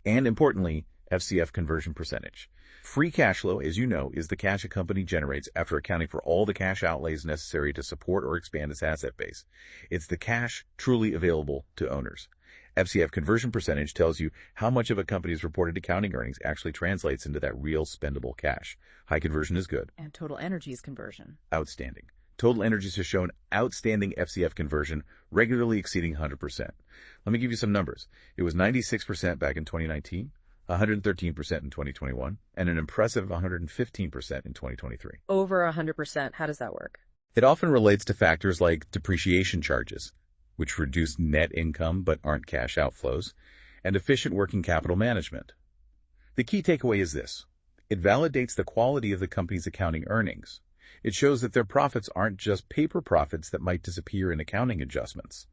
and importantly, FCF conversion percentage. Free cash flow, as you know, is the cash a company generates after accounting for all the cash outlays necessary to support or expand its asset base. It's the cash truly available to owners. FCF conversion percentage tells you how much of a company's reported accounting earnings actually translates into that real spendable cash. High conversion is good. And TotalEnergies conversion? Outstanding. TotalEnergies has shown outstanding FCF conversion, regularly exceeding 100%. Let me give you some numbers. It was 96% back in 2019, 113% in 2021, and an impressive 115% in 2023. Over 100%. How does that work? It often relates to factors like depreciation charges, which reduce net income but aren't cash outflows, and efficient working capital management. The key takeaway is this. It validates the quality of the company's accounting earnings. It shows that their profits aren't just paper profits that might disappear in accounting adjustments.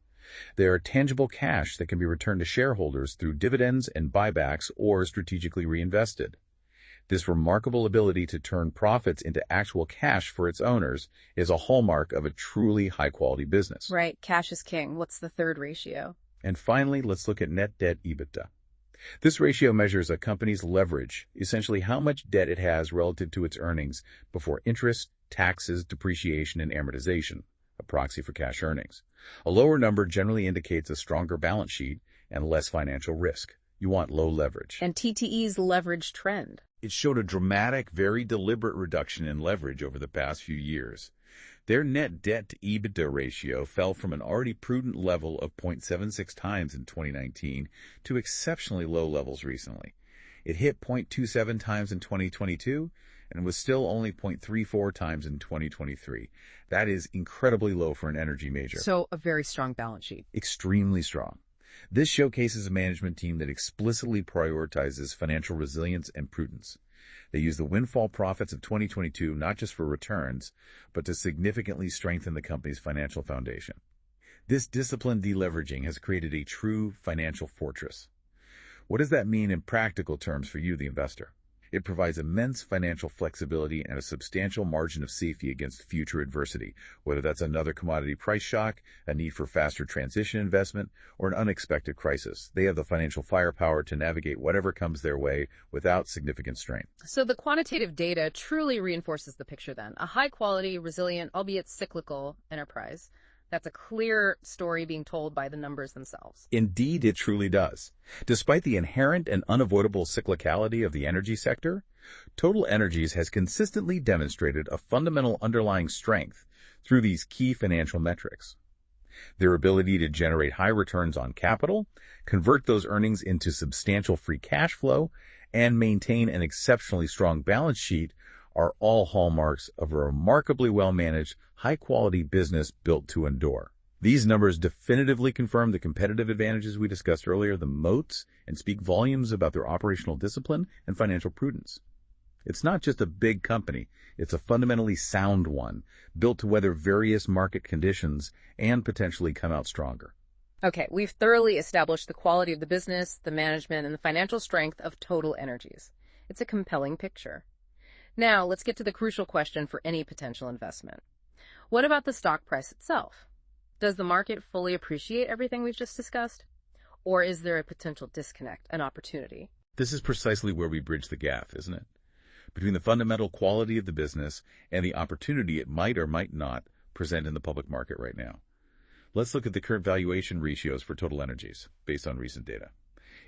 They are tangible cash that can be returned to shareholders through dividends and buybacks or strategically reinvested. This remarkable ability to turn profits into actual cash for its owners is a hallmark of a truly high-quality business. Right. Cash is king. What's the third ratio? And finally, let's look at net debt EBITDA. This ratio measures a company's leverage, essentially how much debt it has relative to its earnings before interest, taxes, depreciation, and amortization, a proxy for cash earnings. A lower number generally indicates a stronger balance sheet and less financial risk. You want low leverage. And TTE's leverage trend? It showed a dramatic, very deliberate reduction in leverage over the past few years. Their net debt to EBITDA ratio fell from an already prudent level of 0.76 times in 2019 to exceptionally low levels recently. It hit 0.27 times in 2022 and was still only 0.34 times in 2023. That is incredibly low for an energy major. So a very strong balance sheet. Extremely strong. This showcases a management team that explicitly prioritizes financial resilience and prudence. They use the windfall profits of 2022 not just for returns, but to significantly strengthen the company's financial foundation. This disciplined deleveraging has created a true financial fortress. What does that mean in practical terms for you, the investor? It provides immense financial flexibility and a substantial margin of safety against future adversity, whether that's another commodity price shock, a need for faster transition investment, or an unexpected crisis. They have the financial firepower to navigate whatever comes their way without significant strain. So the quantitative data truly reinforces the picture then. A high-quality, resilient, albeit cyclical enterprise. That's a clear story being told by the numbers themselves. Indeed, it truly does. Despite the inherent and unavoidable cyclicality of the energy sector, TotalEnergies has consistently demonstrated a fundamental underlying strength through these key financial metrics. Their ability to generate high returns on capital, convert those earnings into substantial free cash flow, and maintain an exceptionally strong balance sheet are all hallmarks of a remarkably well-managed, high-quality business built to endure. These numbers definitively confirm the competitive advantages we discussed earlier, the moats, and speak volumes about their operational discipline and financial prudence. It's not just a big company, it's a fundamentally sound one, built to weather various market conditions and potentially come out stronger. Okay, we've thoroughly established the quality of the business, the management, and the financial strength of TotalEnergies. It's a compelling picture. Now, let's get to the crucial question for any potential investment. What about the stock price itself? Does the market fully appreciate everything we've just discussed? Or is there a potential disconnect, an opportunity? This is precisely where we bridge the gap, isn't it? Between the fundamental quality of the business and the opportunity it might or might not present in the public market right now. Let's look at the current valuation ratios for TotalEnergies based on recent data.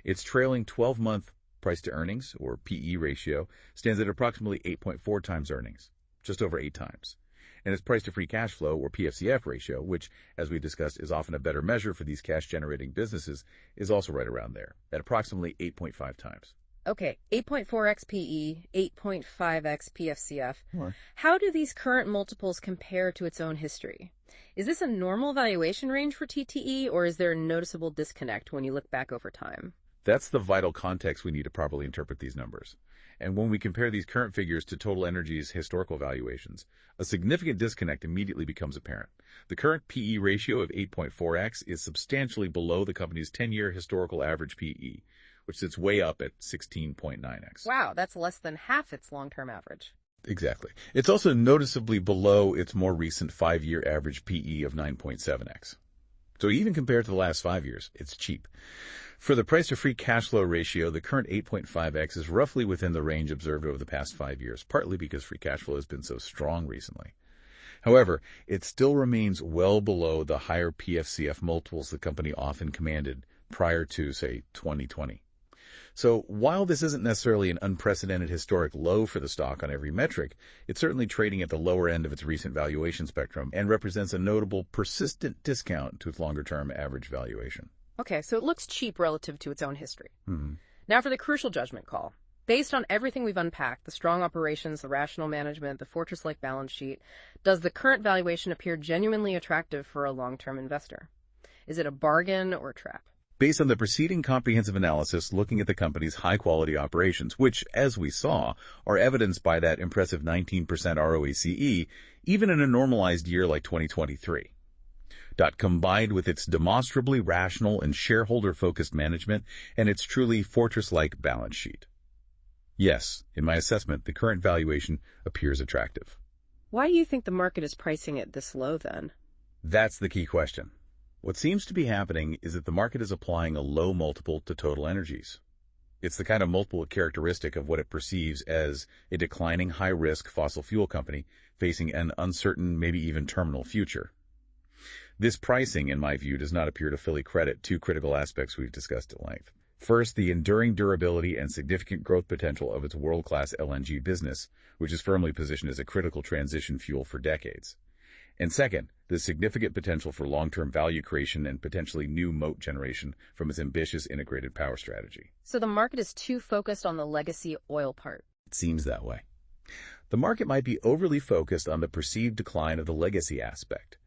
Its trailing 12-month price to earnings, or PE ratio, stands at approximately 8.4 times earnings, just over 8 times. And its price to free cash flow, or PFCF ratio, which, as we discussed, is often a better measure for these cash-generating businesses, is also right around there, at approximately 8.5 times. Okay, 8.4x PE, 8.5x PFCF. Sure. How do these current multiples compare to its own history? Is this a normal valuation range for TTE, or is there a noticeable disconnect when you look back over time? That's the vital context we need to properly interpret these numbers. And when we compare these current figures to TotalEnergies' historical valuations, a significant disconnect immediately becomes apparent. The current PE ratio of 8.4x is substantially below the company's 10-year historical average PE, which sits way up at 16.9x. Wow, that's less than half its long-term average. Exactly. It's also noticeably below its more recent 5-year average PE of 9.7x. So even compared to the last 5 years, it's cheap. For the price-to-free cash flow ratio, the current 8.5x is roughly within the range observed over the past 5 years, partly because free cash flow has been so strong recently. However, it still remains well below the higher PFCF multiples the company often commanded prior to, say, 2020. So while this isn't necessarily an unprecedented historic low for the stock on every metric, it's certainly trading at the lower end of its recent valuation spectrum and represents a notable, persistent discount to its longer-term average valuation. Okay, so it looks cheap relative to its own history. Hmm. Now for the crucial judgment call. Based on everything we've unpacked, the strong operations, the rational management, the fortress-like balance sheet, does the current valuation appear genuinely attractive for a long-term investor? Is it a bargain or a trap? Based on the preceding comprehensive analysis looking at the company's high-quality operations, which, as we saw, are evidenced by that impressive 19% ROIC, even in a normalized year like 2023. Combined with its demonstrably rational and shareholder-focused management and its truly fortress-like balance sheet. Yes, in my assessment, the current valuation appears attractive. Why do you think the market is pricing it this low, then? That's the key question. What seems to be happening is that the market is applying a low multiple to TotalEnergies. It's the kind of multiple characteristic of what it perceives as a declining high-risk fossil fuel company facing an uncertain, maybe even terminal future. This pricing, in my view, does not appear to fully credit two critical aspects we've discussed at length. First, the enduring durability and significant growth potential of its world-class LNG business, which is firmly positioned as a critical transition fuel for decades. And second, the significant potential for long-term value creation and potentially new moat generation from its ambitious integrated power strategy. So the market is too focused on the legacy oil part. It seems that way. The market might be overly focused on the perceived decline of the legacy aspect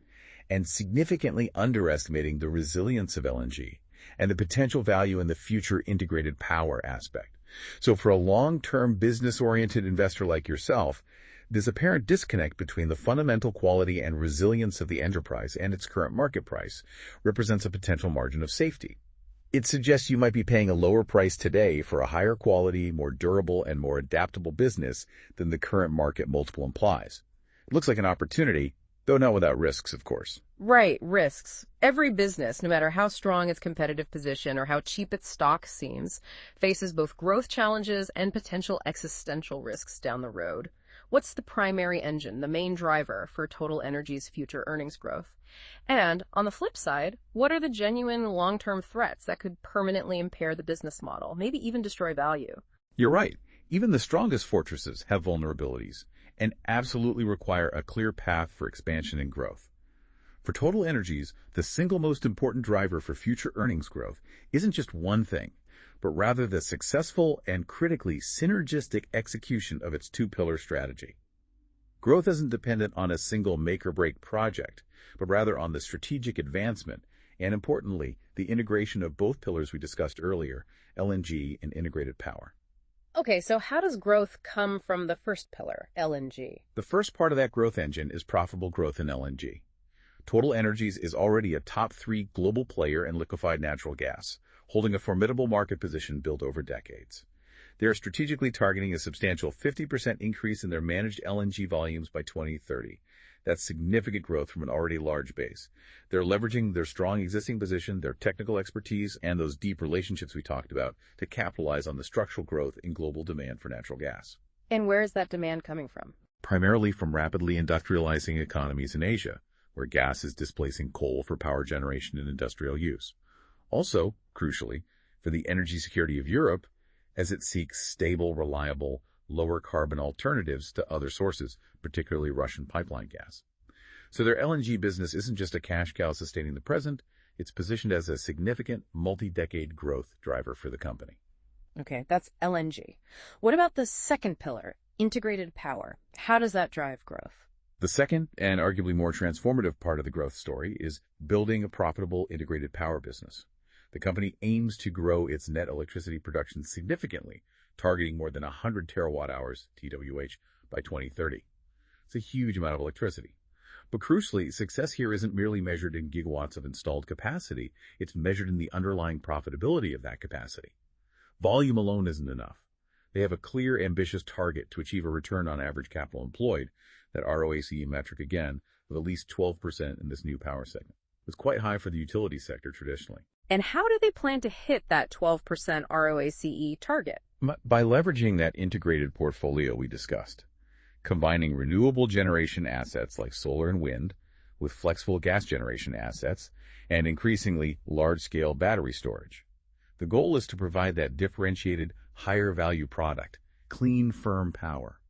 and significantly underestimating the resilience of LNG and the potential value in the future integrated power aspect. So for a long-term business-oriented investor like yourself, this apparent disconnect between the fundamental quality and resilience of the enterprise and its current market price represents a potential margin of safety. It suggests you might be paying a lower price today for a higher quality, more durable, and more adaptable business than the current market multiple implies. It looks like an opportunity, though not without risks, of course. Right, risks. Every business, no matter how strong its competitive position or how cheap its stock seems, faces both growth challenges and potential existential risks down the road. What's the primary engine, the main driver for TotalEnergies' future earnings growth? And on the flip side, what are the genuine long-term threats that could permanently impair the business model, maybe even destroy value? You're right. Even the strongest fortresses have vulnerabilities and absolutely require a clear path for expansion and growth. For TotalEnergies, the single most important driver for future earnings growth isn't just one thing, but rather the successful and critically synergistic execution of its two-pillar strategy. Growth isn't dependent on a single make-or-break project, but rather on the strategic advancement and, importantly, the integration of both pillars we discussed earlier, LNG and integrated power. Okay, so how does growth come from the first pillar, LNG? The first part of that growth engine is profitable growth in LNG. TotalEnergies is already a top 3 global player in liquefied natural gas, holding a formidable market position built over decades. They are strategically targeting a substantial 50% increase in their managed LNG volumes by 2030. That's significant growth from an already large base. They're leveraging their strong existing position, their technical expertise, and those deep relationships we talked about to capitalize on the structural growth in global demand for natural gas. And where is that demand coming from? Primarily from rapidly industrializing economies in Asia, where gas is displacing coal for power generation and industrial use. Also, crucially, for the energy security of Europe, as it seeks stable, reliable, lower carbon alternatives to other sources, particularly Russian pipeline gas. So their LNG business isn't just a cash cow sustaining the present, it's positioned as a significant multi-decade growth driver for the company. Okay, that's LNG. What about the second pillar, integrated power? How does that drive growth? The second, and arguably more transformative part of the growth story is building a profitable integrated power business. The company aims to grow its net electricity production significantly, targeting more than 100 terawatt-hours, TWH, by 2030. It's a huge amount of electricity. But crucially, success here isn't merely measured in gigawatts of installed capacity, it's measured in the underlying profitability of that capacity. Volume alone isn't enough. They have a clear, ambitious target to achieve a return on average capital employed, that ROIC metric again, of at least 12% in this new power segment. It's quite high for the utility sector traditionally. And how do they plan to hit that 12% ROICE target? By leveraging that integrated portfolio we discussed, combining renewable generation assets like solar and wind with flexible gas generation assets and increasingly large-scale battery storage. The goal is to provide that differentiated, higher-value product, clean, firm power.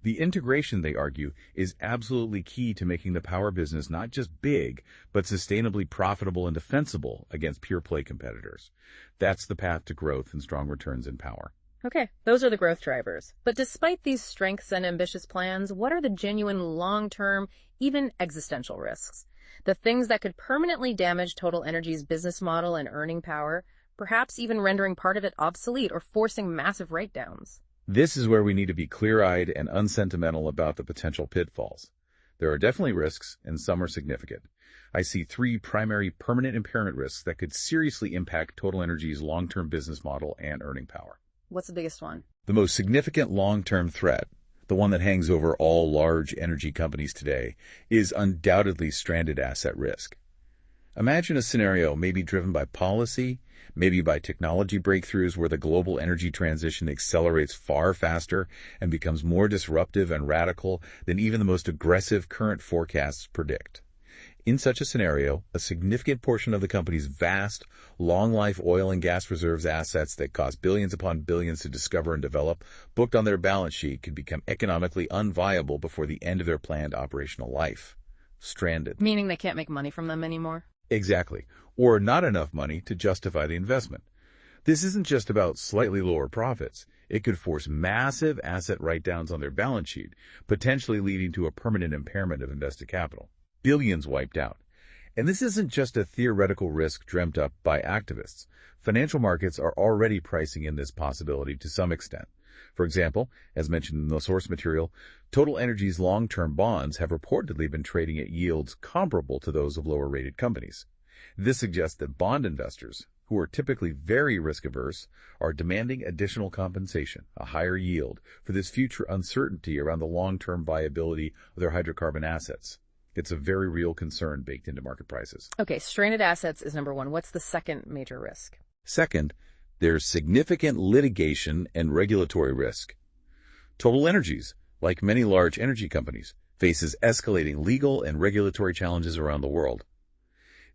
The integration, they argue, is absolutely key to making the power business not just big, but sustainably profitable and defensible against pure-play competitors. That's the path to growth and strong returns in power. Okay, those are the growth drivers. But despite these strengths and ambitious plans, what are the genuine long-term, even existential risks? The things that could permanently damage TotalEnergies' business model and earning power, perhaps even rendering part of it obsolete or forcing massive write-downs. This is where we need to be clear-eyed and unsentimental about the potential pitfalls. There are definitely risks, and some are significant. I see 3 primary permanent impairment risks that could seriously impact TotalEnergies' long-term business model and earning power. What's the biggest one? The most significant long-term threat, the one that hangs over all large energy companies today, is undoubtedly stranded asset risk. Imagine a scenario maybe driven by policy, maybe by technology breakthroughs where the global energy transition accelerates far faster and becomes more disruptive and radical than even the most aggressive current forecasts predict. In such a scenario, a significant portion of the company's vast, long-life oil and gas reserves assets that cost billions upon billions to discover and develop, booked on their balance sheet, could become economically unviable before the end of their planned operational life. Stranded. Meaning they can't make money from them anymore? Exactly. Or not enough money to justify the investment. This isn't just about slightly lower profits. It could force massive asset write-downs on their balance sheet, potentially leading to a permanent impairment of invested capital. Billions wiped out. And this isn't just a theoretical risk dreamt up by activists. Financial markets are already pricing in this possibility to some extent. For example, as mentioned in the source material, TotalEnergies' long-term bonds have reportedly been trading at yields comparable to those of lower-rated companies. This suggests that bond investors, who are typically very risk-averse, are demanding additional compensation, a higher yield, for this future uncertainty around the long-term viability of their hydrocarbon assets. It's a very real concern baked into market prices. Okay, stranded assets is number 1. What's the second major risk? Second, there's significant litigation and regulatory risk. TotalEnergies, like many large energy companies, faces escalating legal and regulatory challenges around the world.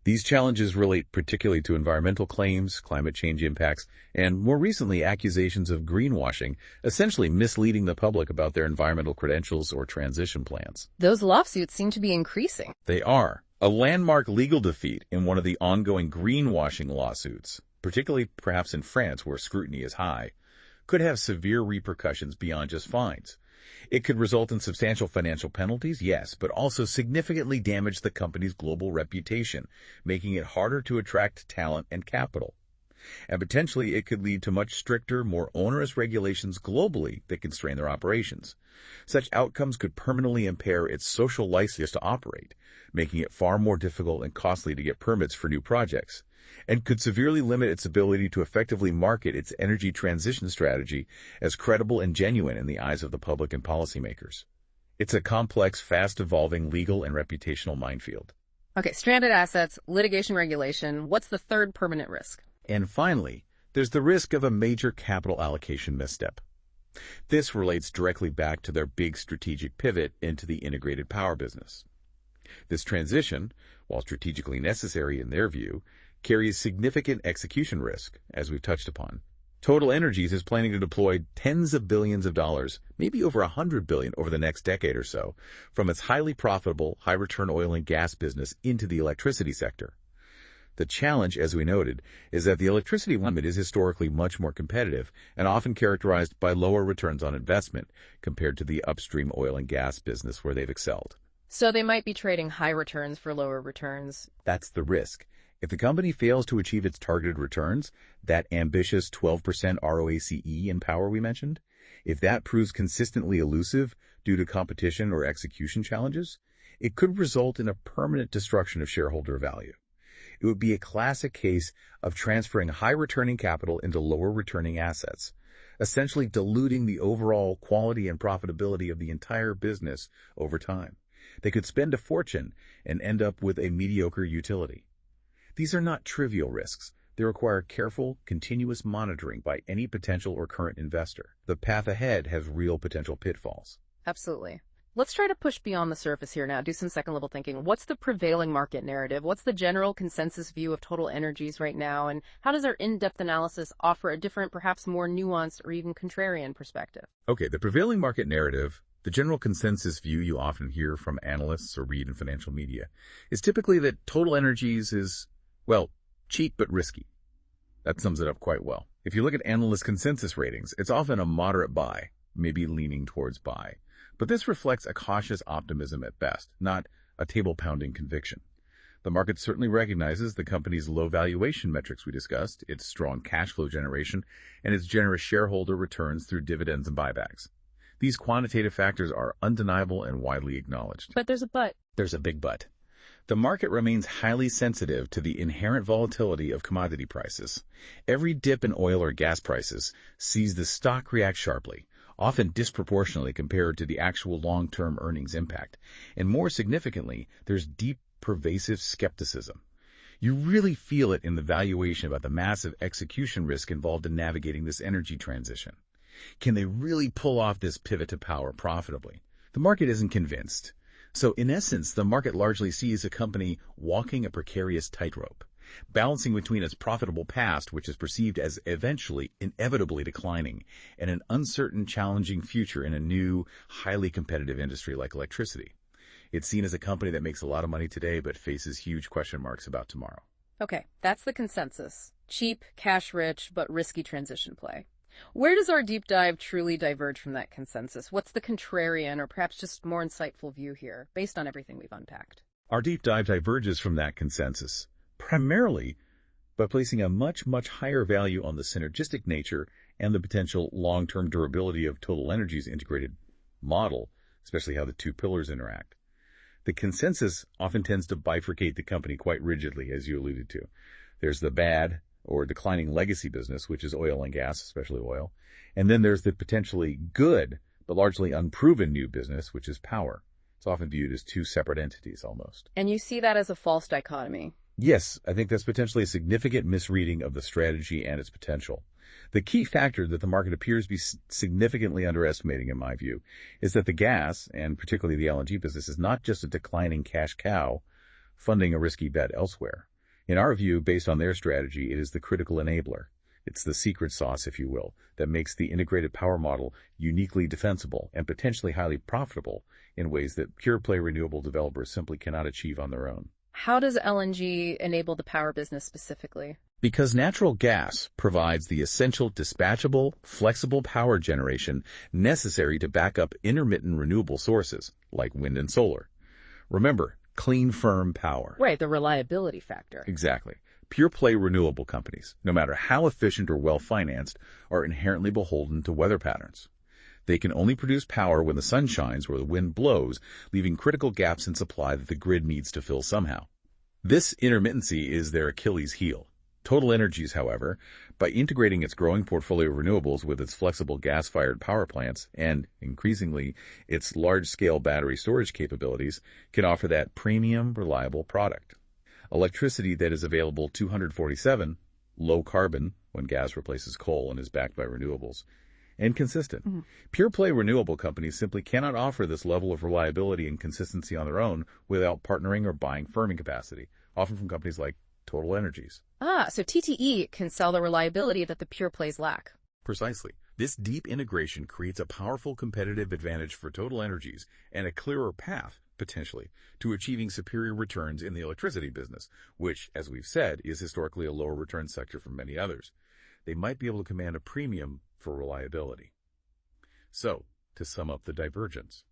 These challenges relate particularly to environmental claims, climate change impacts, and more recently accusations of greenwashing, essentially misleading the public about their environmental credentials or transition plans. Those lawsuits seem to be increasing. They are. A landmark legal defeat in one of the ongoing greenwashing lawsuits, particularly perhaps in France where scrutiny is high, could have severe repercussions beyond just fines. It could result in substantial financial penalties, yes, but also significantly damage the company's global reputation, making it harder to attract talent and capital. And potentially it could lead to much stricter, more onerous regulations globally that constrain their operations. Such outcomes could permanently impair its social license to operate, making it far more difficult and costly to get permits for new projects, and could severely limit its ability to effectively market its energy transition strategy as credible and genuine in the eyes of the public and policymakers. It's a complex, fast-evolving legal and reputational minefield. Okay, stranded assets, litigation regulation. What's the third permanent risk? And finally, there's the risk of a major capital allocation misstep. This relates directly back to their big strategic pivot into the integrated power business. This transition, while strategically necessary in their view, carries significant execution risk, as we've touched upon. TotalEnergies is planning to deploy tens of billions of dollars, maybe over $100 billion over the next decade or so, from its highly profitable, high-return oil and gas business into the electricity sector. The challenge, as we noted, is that the electricity market is historically much more competitive and often characterized by lower returns on investment compared to the upstream oil and gas business where they've excelled. So they might be trading high returns for lower returns. That's the risk. If the company fails to achieve its targeted returns, that ambitious 12% ROIC in power we mentioned, if that proves consistently elusive due to competition or execution challenges, it could result in a permanent destruction of shareholder value. It would be a classic case of transferring high-returning capital into lower-returning assets, essentially diluting the overall quality and profitability of the entire business over time. They could spend a fortune and end up with a mediocre utility. These are not trivial risks. They require careful, continuous monitoring by any potential or current investor. The path ahead has real potential pitfalls. Absolutely. Let's try to push beyond the surface here now, do some second level thinking. What's the prevailing market narrative? What's the general consensus view of TotalEnergies right now? And how does our in-depth analysis offer a different, perhaps more nuanced or even contrarian perspective? Okay, the prevailing market narrative, the general consensus view you often hear from analysts or read in financial media, is typically that TotalEnergies is, well, cheap but risky. That sums it up quite well. If you look at analyst consensus ratings, it's often a moderate buy, maybe leaning towards buy. But this reflects a cautious optimism at best, not a table-pounding conviction. The market certainly recognizes the company's low valuation metrics we discussed, its strong cash flow generation, and its generous shareholder returns through dividends and buybacks. These quantitative factors are undeniable and widely acknowledged. But there's a but. There's a big but. The market remains highly sensitive to the inherent volatility of commodity prices. Every dip in oil or gas prices sees the stock react sharply, often disproportionately compared to the actual long-term earnings impact. And more significantly, there's deep, pervasive skepticism. You really feel it in the valuation about the massive execution risk involved in navigating this energy transition. Can they really pull off this pivot to power profitably? The market isn't convinced. So in essence, the market largely sees a company walking a precarious tightrope, balancing between its profitable past, which is perceived as eventually, inevitably declining, and an uncertain, challenging future in a new, highly competitive industry like electricity. It's seen as a company that makes a lot of money today but faces huge question marks about tomorrow. Okay, that's the consensus. Cheap, cash-rich, but risky transition play. Where does our deep dive truly diverge from that consensus? What's the contrarian or perhaps just more insightful view here, based on everything we've unpacked? Our deep dive diverges from that consensus, primarily by placing a much, much higher value on the synergistic nature and the potential long-term durability of TotalEnergies' integrated model, especially how the two pillars interact. The consensus often tends to bifurcate the company quite rigidly, as you alluded to. There's the bad or declining legacy business, which is oil and gas, especially oil. And then there's the potentially good, but largely unproven new business, which is power. It's often viewed as two separate entities almost. And you see that as a false dichotomy. Yes, I think that's potentially a significant misreading of the strategy and its potential. The key factor that the market appears to be significantly underestimating, in my view, is that the gas, and particularly the LNG business, is not just a declining cash cow funding a risky bet elsewhere. In our view, based on their strategy, it is the critical enabler. It's the secret sauce, if you will, that makes the integrated power model uniquely defensible and potentially highly profitable in ways that pure-play renewable developers simply cannot achieve on their own. How does LNG enable the power business specifically? Because natural gas provides the essential dispatchable, flexible power generation necessary to back up intermittent renewable sources, like wind and solar. Remember, clean, firm power. Right, the reliability factor. Exactly. Pure-play renewable companies, no matter how efficient or well-financed, are inherently beholden to weather patterns. They can only produce power when the sun shines or the wind blows, leaving critical gaps in supply that the grid needs to fill somehow. This intermittency is their Achilles heel. TotalEnergies, however, by integrating its growing portfolio of renewables with its flexible gas-fired power plants and, increasingly, its large-scale battery storage capabilities, can offer that premium, reliable product. Electricity that is available 247, low carbon when gas replaces coal and is backed by renewables, and consistent. Pure-play renewable companies simply cannot offer this level of reliability and consistency on their own without partnering or buying firming capacity, often from companies like TotalEnergies. So TTE can sell the reliability that the pure plays lack. Precisely. This deep integration creates a powerful competitive advantage for TotalEnergies and a clearer path, potentially, to achieving superior returns in the electricity business, which, as we've said, is historically a lower return sector from many others. They might be able to command a premium for reliability. So, to sum up the divergence.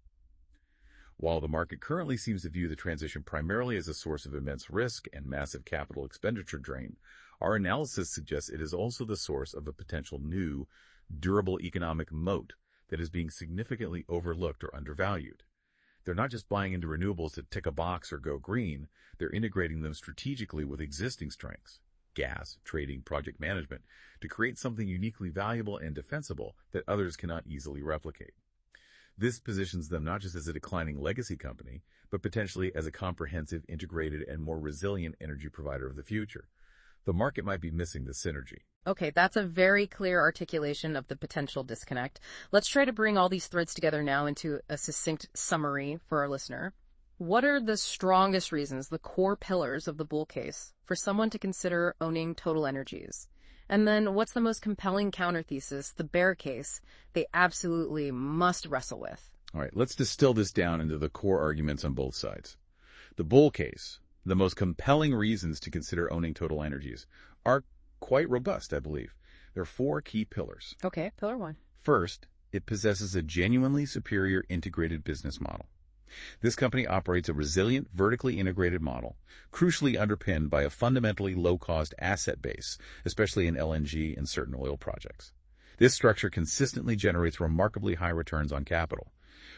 While the market currently seems to view the transition primarily as a source of immense risk and massive capital expenditure drain, our analysis suggests it is also the source of a potential new, durable economic moat that is being significantly overlooked or undervalued. They're not just buying into renewables to tick a box or go green, they're integrating them strategically with existing strengths, gas, trading, project management, to create something uniquely valuable and defensible that others cannot easily replicate. This positions them not just as a declining legacy company, but potentially as a comprehensive, integrated, and more resilient energy provider of the future. The market might be missing the synergy. Okay, that's a very clear articulation of the potential disconnect. Let's try to bring all these threads together now into a succinct summary for our listener. What are the strongest reasons, the core pillars of the bull case, for someone to consider owning TotalEnergies? And then what's the most compelling counter thesis, the bear case, they absolutely must wrestle with? All right, let's distill this down into the core arguments on both sides. The bull case, the most compelling reasons to consider owning TotalEnergies, are quite robust, I believe. There are 4 key pillars. Okay, pillar 1. First, it possesses a genuinely superior integrated business model. This company operates a resilient, vertically integrated model, crucially underpinned by a fundamentally low-cost asset base, especially in LNG and certain oil projects. This structure consistently generates remarkably high returns on capital.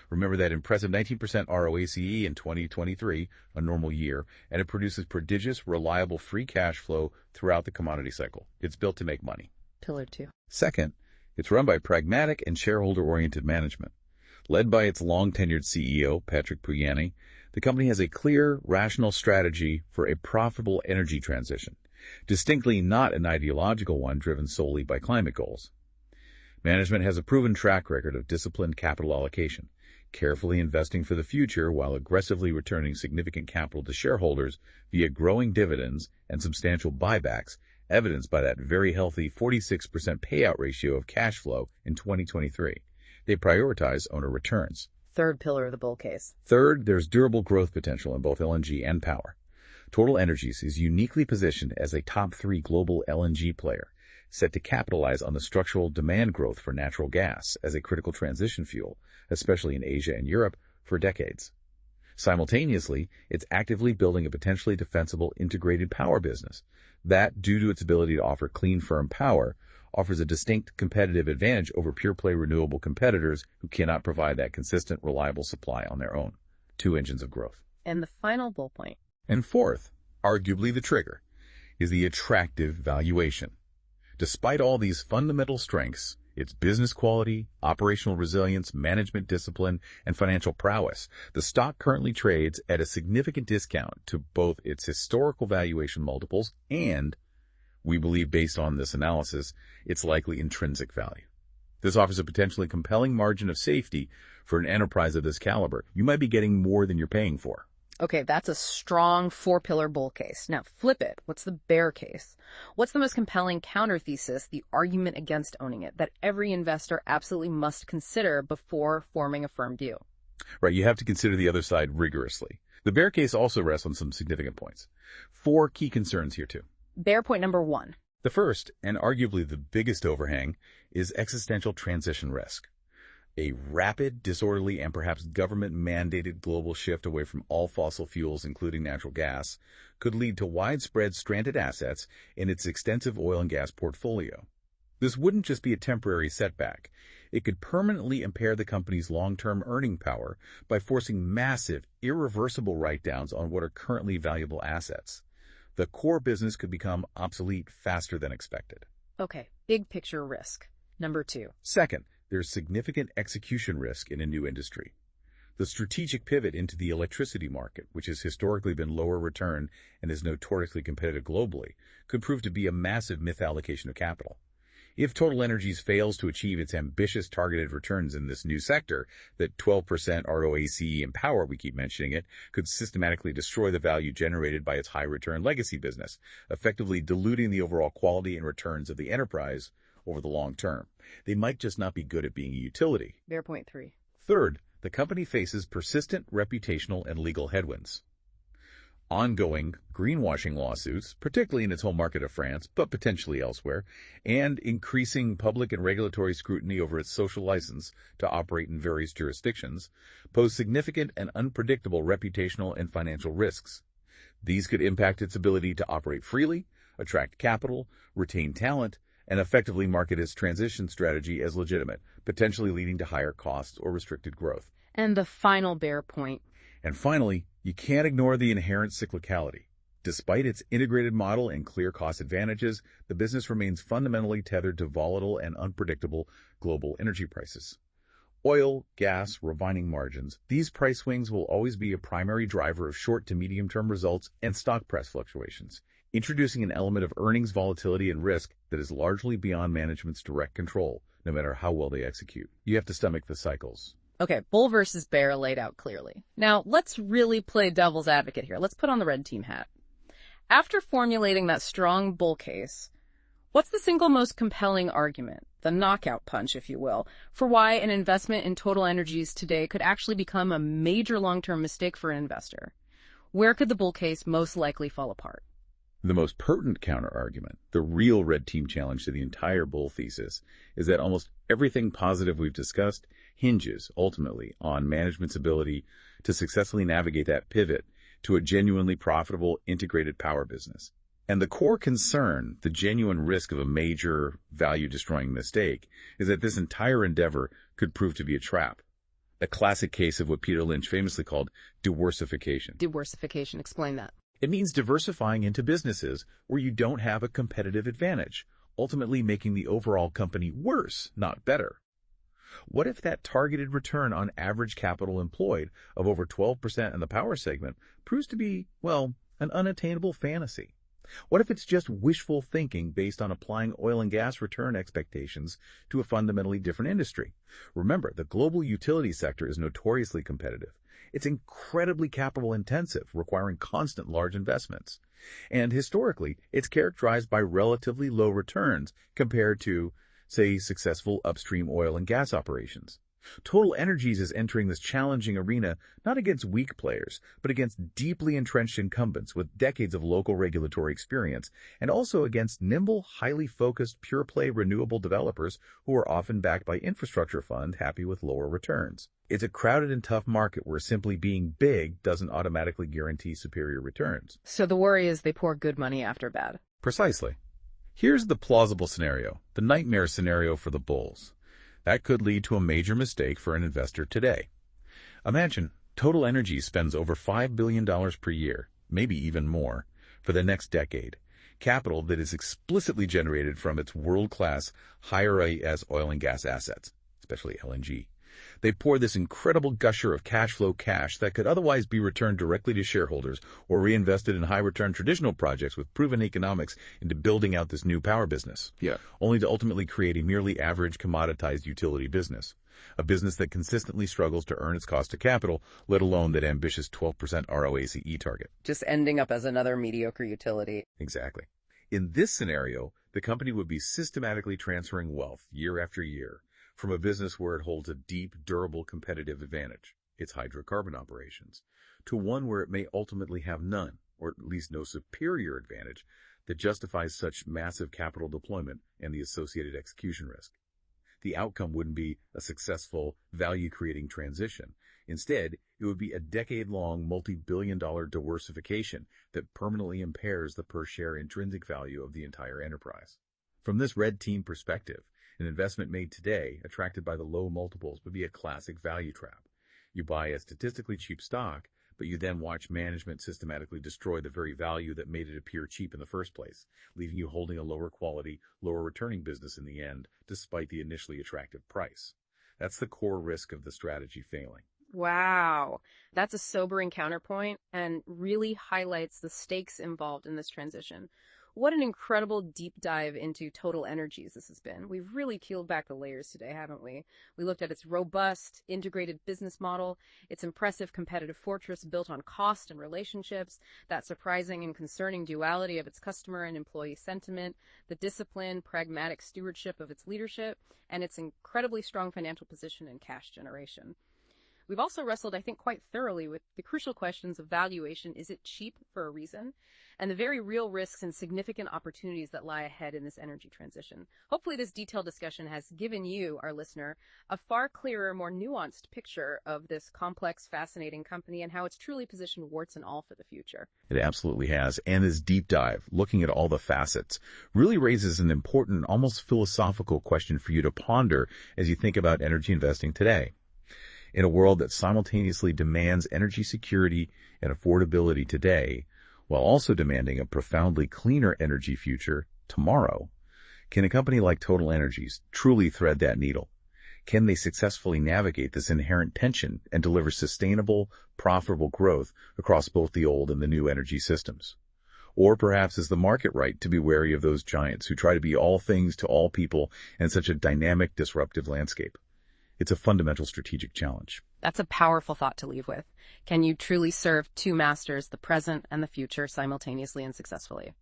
Remember that impressive 19% ROIC in 2023, a normal year, and it produces prodigious, reliable free cash flow throughout the commodity cycle. It's built to make money. Pillar 2. Second, it's run by pragmatic and shareholder-oriented management. Led by its long-tenured CEO, Patrick Pouyanné, the company has a clear, rational strategy for a profitable energy transition, distinctly not an ideological one driven solely by climate goals. Management has a proven track record of disciplined capital allocation, carefully investing for the future while aggressively returning significant capital to shareholders via growing dividends and substantial buybacks, evidenced by that very healthy 46% payout ratio of cash flow in 2023. They prioritize owner returns. Third pillar of the bull case. Third, there's durable growth potential in both LNG and power. TotalEnergies is uniquely positioned as a top 3 global LNG player, set to capitalize on the structural demand growth for natural gas as a critical transition fuel, especially in Asia and Europe, for decades. Simultaneously, it's actively building a potentially defensible integrated power business that, due to its ability to offer clean, firm power, offers a distinct competitive advantage over pure-play renewable competitors who cannot provide that consistent, reliable supply on their own. 2 engines of growth. And the final bull point. And fourth, arguably the trigger, is the attractive valuation. Despite all these fundamental strengths, its business quality, operational resilience, management discipline, and financial prowess, the stock currently trades at a significant discount to both its historical valuation multiples and, we believe based on this analysis, its likely intrinsic value. This offers a potentially compelling margin of safety for an enterprise of this caliber. You might be getting more than you're paying for. Okay, that's a strong 4-pillar bull case. Now flip it. What's the bear case? What's the most compelling counter thesis, the argument against owning it, that every investor absolutely must consider before forming a firm view? Right, you have to consider the other side rigorously. The bear case also rests on some significant points. 4 key concerns here too. Bear point number 1. The first, and arguably the biggest overhang, is existential transition risk. A rapid, disorderly, and perhaps government-mandated global shift away from all fossil fuels, including natural gas, could lead to widespread stranded assets in its extensive oil and gas portfolio. This wouldn't just be a temporary setback. It could permanently impair the company's long-term earning power by forcing massive, irreversible write-downs on what are currently valuable assets. The core business could become obsolete faster than expected. Okay, big picture risk. Number 2. Second, there's significant execution risk in a new industry. The strategic pivot into the electricity market, which has historically been lower return and is notoriously competitive globally, could prove to be a massive misallocation of capital. If TotalEnergies fails to achieve its ambitious targeted returns in this new sector, that 12% ROIC in power, we keep mentioning it, could systematically destroy the value generated by its high-return legacy business, effectively diluting the overall quality and returns of the enterprise over the long term. They might just not be good at being a utility. Bear point 3. Third, the company faces persistent reputational and legal headwinds. Ongoing greenwashing lawsuits, particularly in its home market of France, but potentially elsewhere, and increasing public and regulatory scrutiny over its social license to operate in various jurisdictions, pose significant and unpredictable reputational and financial risks. These could impact its ability to operate freely, attract capital, retain talent, and effectively market its transition strategy as legitimate, potentially leading to higher costs or restricted growth. And the final bear point. And finally, you can't ignore the inherent cyclicality. Despite its integrated model and clear cost advantages, the business remains fundamentally tethered to volatile and unpredictable global energy prices. Oil, gas, refining margins. These price swings will always be a primary driver of short to medium-term results and stock price fluctuations, introducing an element of earnings volatility and risk that is largely beyond management's direct control, no matter how well they execute. You have to stomach the cycles. Okay, bull versus bear laid out clearly. Now, let's really play devil's advocate here. Let's put on the red team hat. After formulating that strong bull case, what's the single most compelling argument, the knockout punch, if you will, for why an investment in TotalEnergies today could actually become a major long-term mistake for an investor? Where could the bull case most likely fall apart? The most pertinent counter-argument, the real red team challenge to the entire bull thesis, is that almost everything positive we've discussed hinges, ultimately, on management's ability to successfully navigate that pivot to a genuinely profitable integrated power business. And the core concern, the genuine risk of a major value-destroying mistake, is that this entire endeavor could prove to be a trap. A classic case of what Peter Lynch famously called diworsification. Diworsification, explain that. It means diversifying into businesses where you don't have a competitive advantage, ultimately making the overall company worse, not better. What if that targeted return on average capital employed of over 12% in the power segment proves to be, well, an unattainable fantasy? What if it's just wishful thinking based on applying oil and gas return expectations to a fundamentally different industry? Remember, the global utility sector is notoriously competitive. It's incredibly capital intensive, requiring constant large investments. And historically, it's characterized by relatively low returns compared to, say, successful upstream oil and gas operations. TotalEnergies is entering this challenging arena not against weak players, but against deeply entrenched incumbents with decades of local regulatory experience, and also against nimble, highly focused, pure-play renewable developers who are often backed by infrastructure funds happy with lower returns. It's a crowded and tough market where simply being big doesn't automatically guarantee superior returns. So the worry is they pour good money after bad. Precisely. Here's the plausible scenario, the nightmare scenario for the bulls. That could lead to a major mistake for an investor today. Imagine TotalEnergies spends over $5 billion per year, maybe even more, for the next decade, capital that is explicitly generated from its world-class high ROIC oil and gas assets, especially LNG. They pour this incredible gusher of cash flow cash that could otherwise be returned directly to shareholders or reinvested in high-return traditional projects with proven economics into building out this new power business, only to ultimately create a merely average commoditized utility business, a business that consistently struggles to earn its cost of capital, let alone that ambitious 12% ROIC target. Just ending up as another mediocre utility. Exactly. In this scenario, the company would be systematically transferring wealth year after year, from a business where it holds a deep, durable competitive advantage, its hydrocarbon operations, to one where it may ultimately have none, or at least no superior advantage, that justifies such massive capital deployment and the associated execution risk. The outcome wouldn't be a successful, value-creating transition. Instead, it would be a decade-long, multi-billion-dollar diversification that permanently impairs the per-share intrinsic value of the entire enterprise. From this red team perspective, an investment made today, attracted by the low multiples, would be a classic value trap. You buy a statistically cheap stock, but you then watch management systematically destroy the very value that made it appear cheap in the first place, leaving you holding a lower quality, lower returning business in the end, despite the initially attractive price. That's the core risk of the strategy failing. Wow. That's a sobering counterpoint and really highlights the stakes involved in this transition. What an incredible deep dive into TotalEnergies this has been. We've really peeled back the layers today, haven't we? We looked at its robust, integrated business model, its impressive competitive fortress built on cost and relationships, that surprising and concerning duality of its customer and employee sentiment, the disciplined, pragmatic stewardship of its leadership, and its incredibly strong financial position and cash generation. We've also wrestled, I think, quite thoroughly with the crucial questions of valuation. Is it cheap for a reason? And the very real risks and significant opportunities that lie ahead in this energy transition. Hopefully this detailed discussion has given you, our listener, a far clearer, more nuanced picture of this complex, fascinating company and how it's truly positioned warts and all for the future. It absolutely has. And this deep dive, looking at all the facets, really raises an important, almost philosophical question for you to ponder as you think about energy investing today. In a world that simultaneously demands energy security and affordability today, while also demanding a profoundly cleaner energy future tomorrow, can a company like TotalEnergies truly thread that needle? Can they successfully navigate this inherent tension and deliver sustainable, profitable growth across both the old and the new energy systems? Or perhaps is the market right to be wary of those giants who try to be all things to all people in such a dynamic, disruptive landscape? It's a fundamental strategic challenge. That's a powerful thought to leave with. Can you truly serve two masters, the present and the future, simultaneously and successfully?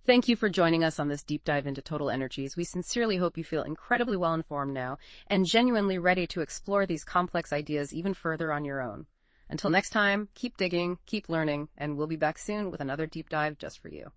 Thank you for joining us on this deep dive into TotalEnergies. We sincerely hope you feel incredibly well informed now and genuinely ready to explore these complex ideas even further on your own. Until next time, keep digging, keep learning, and we'll be back soon with another deep dive just for you.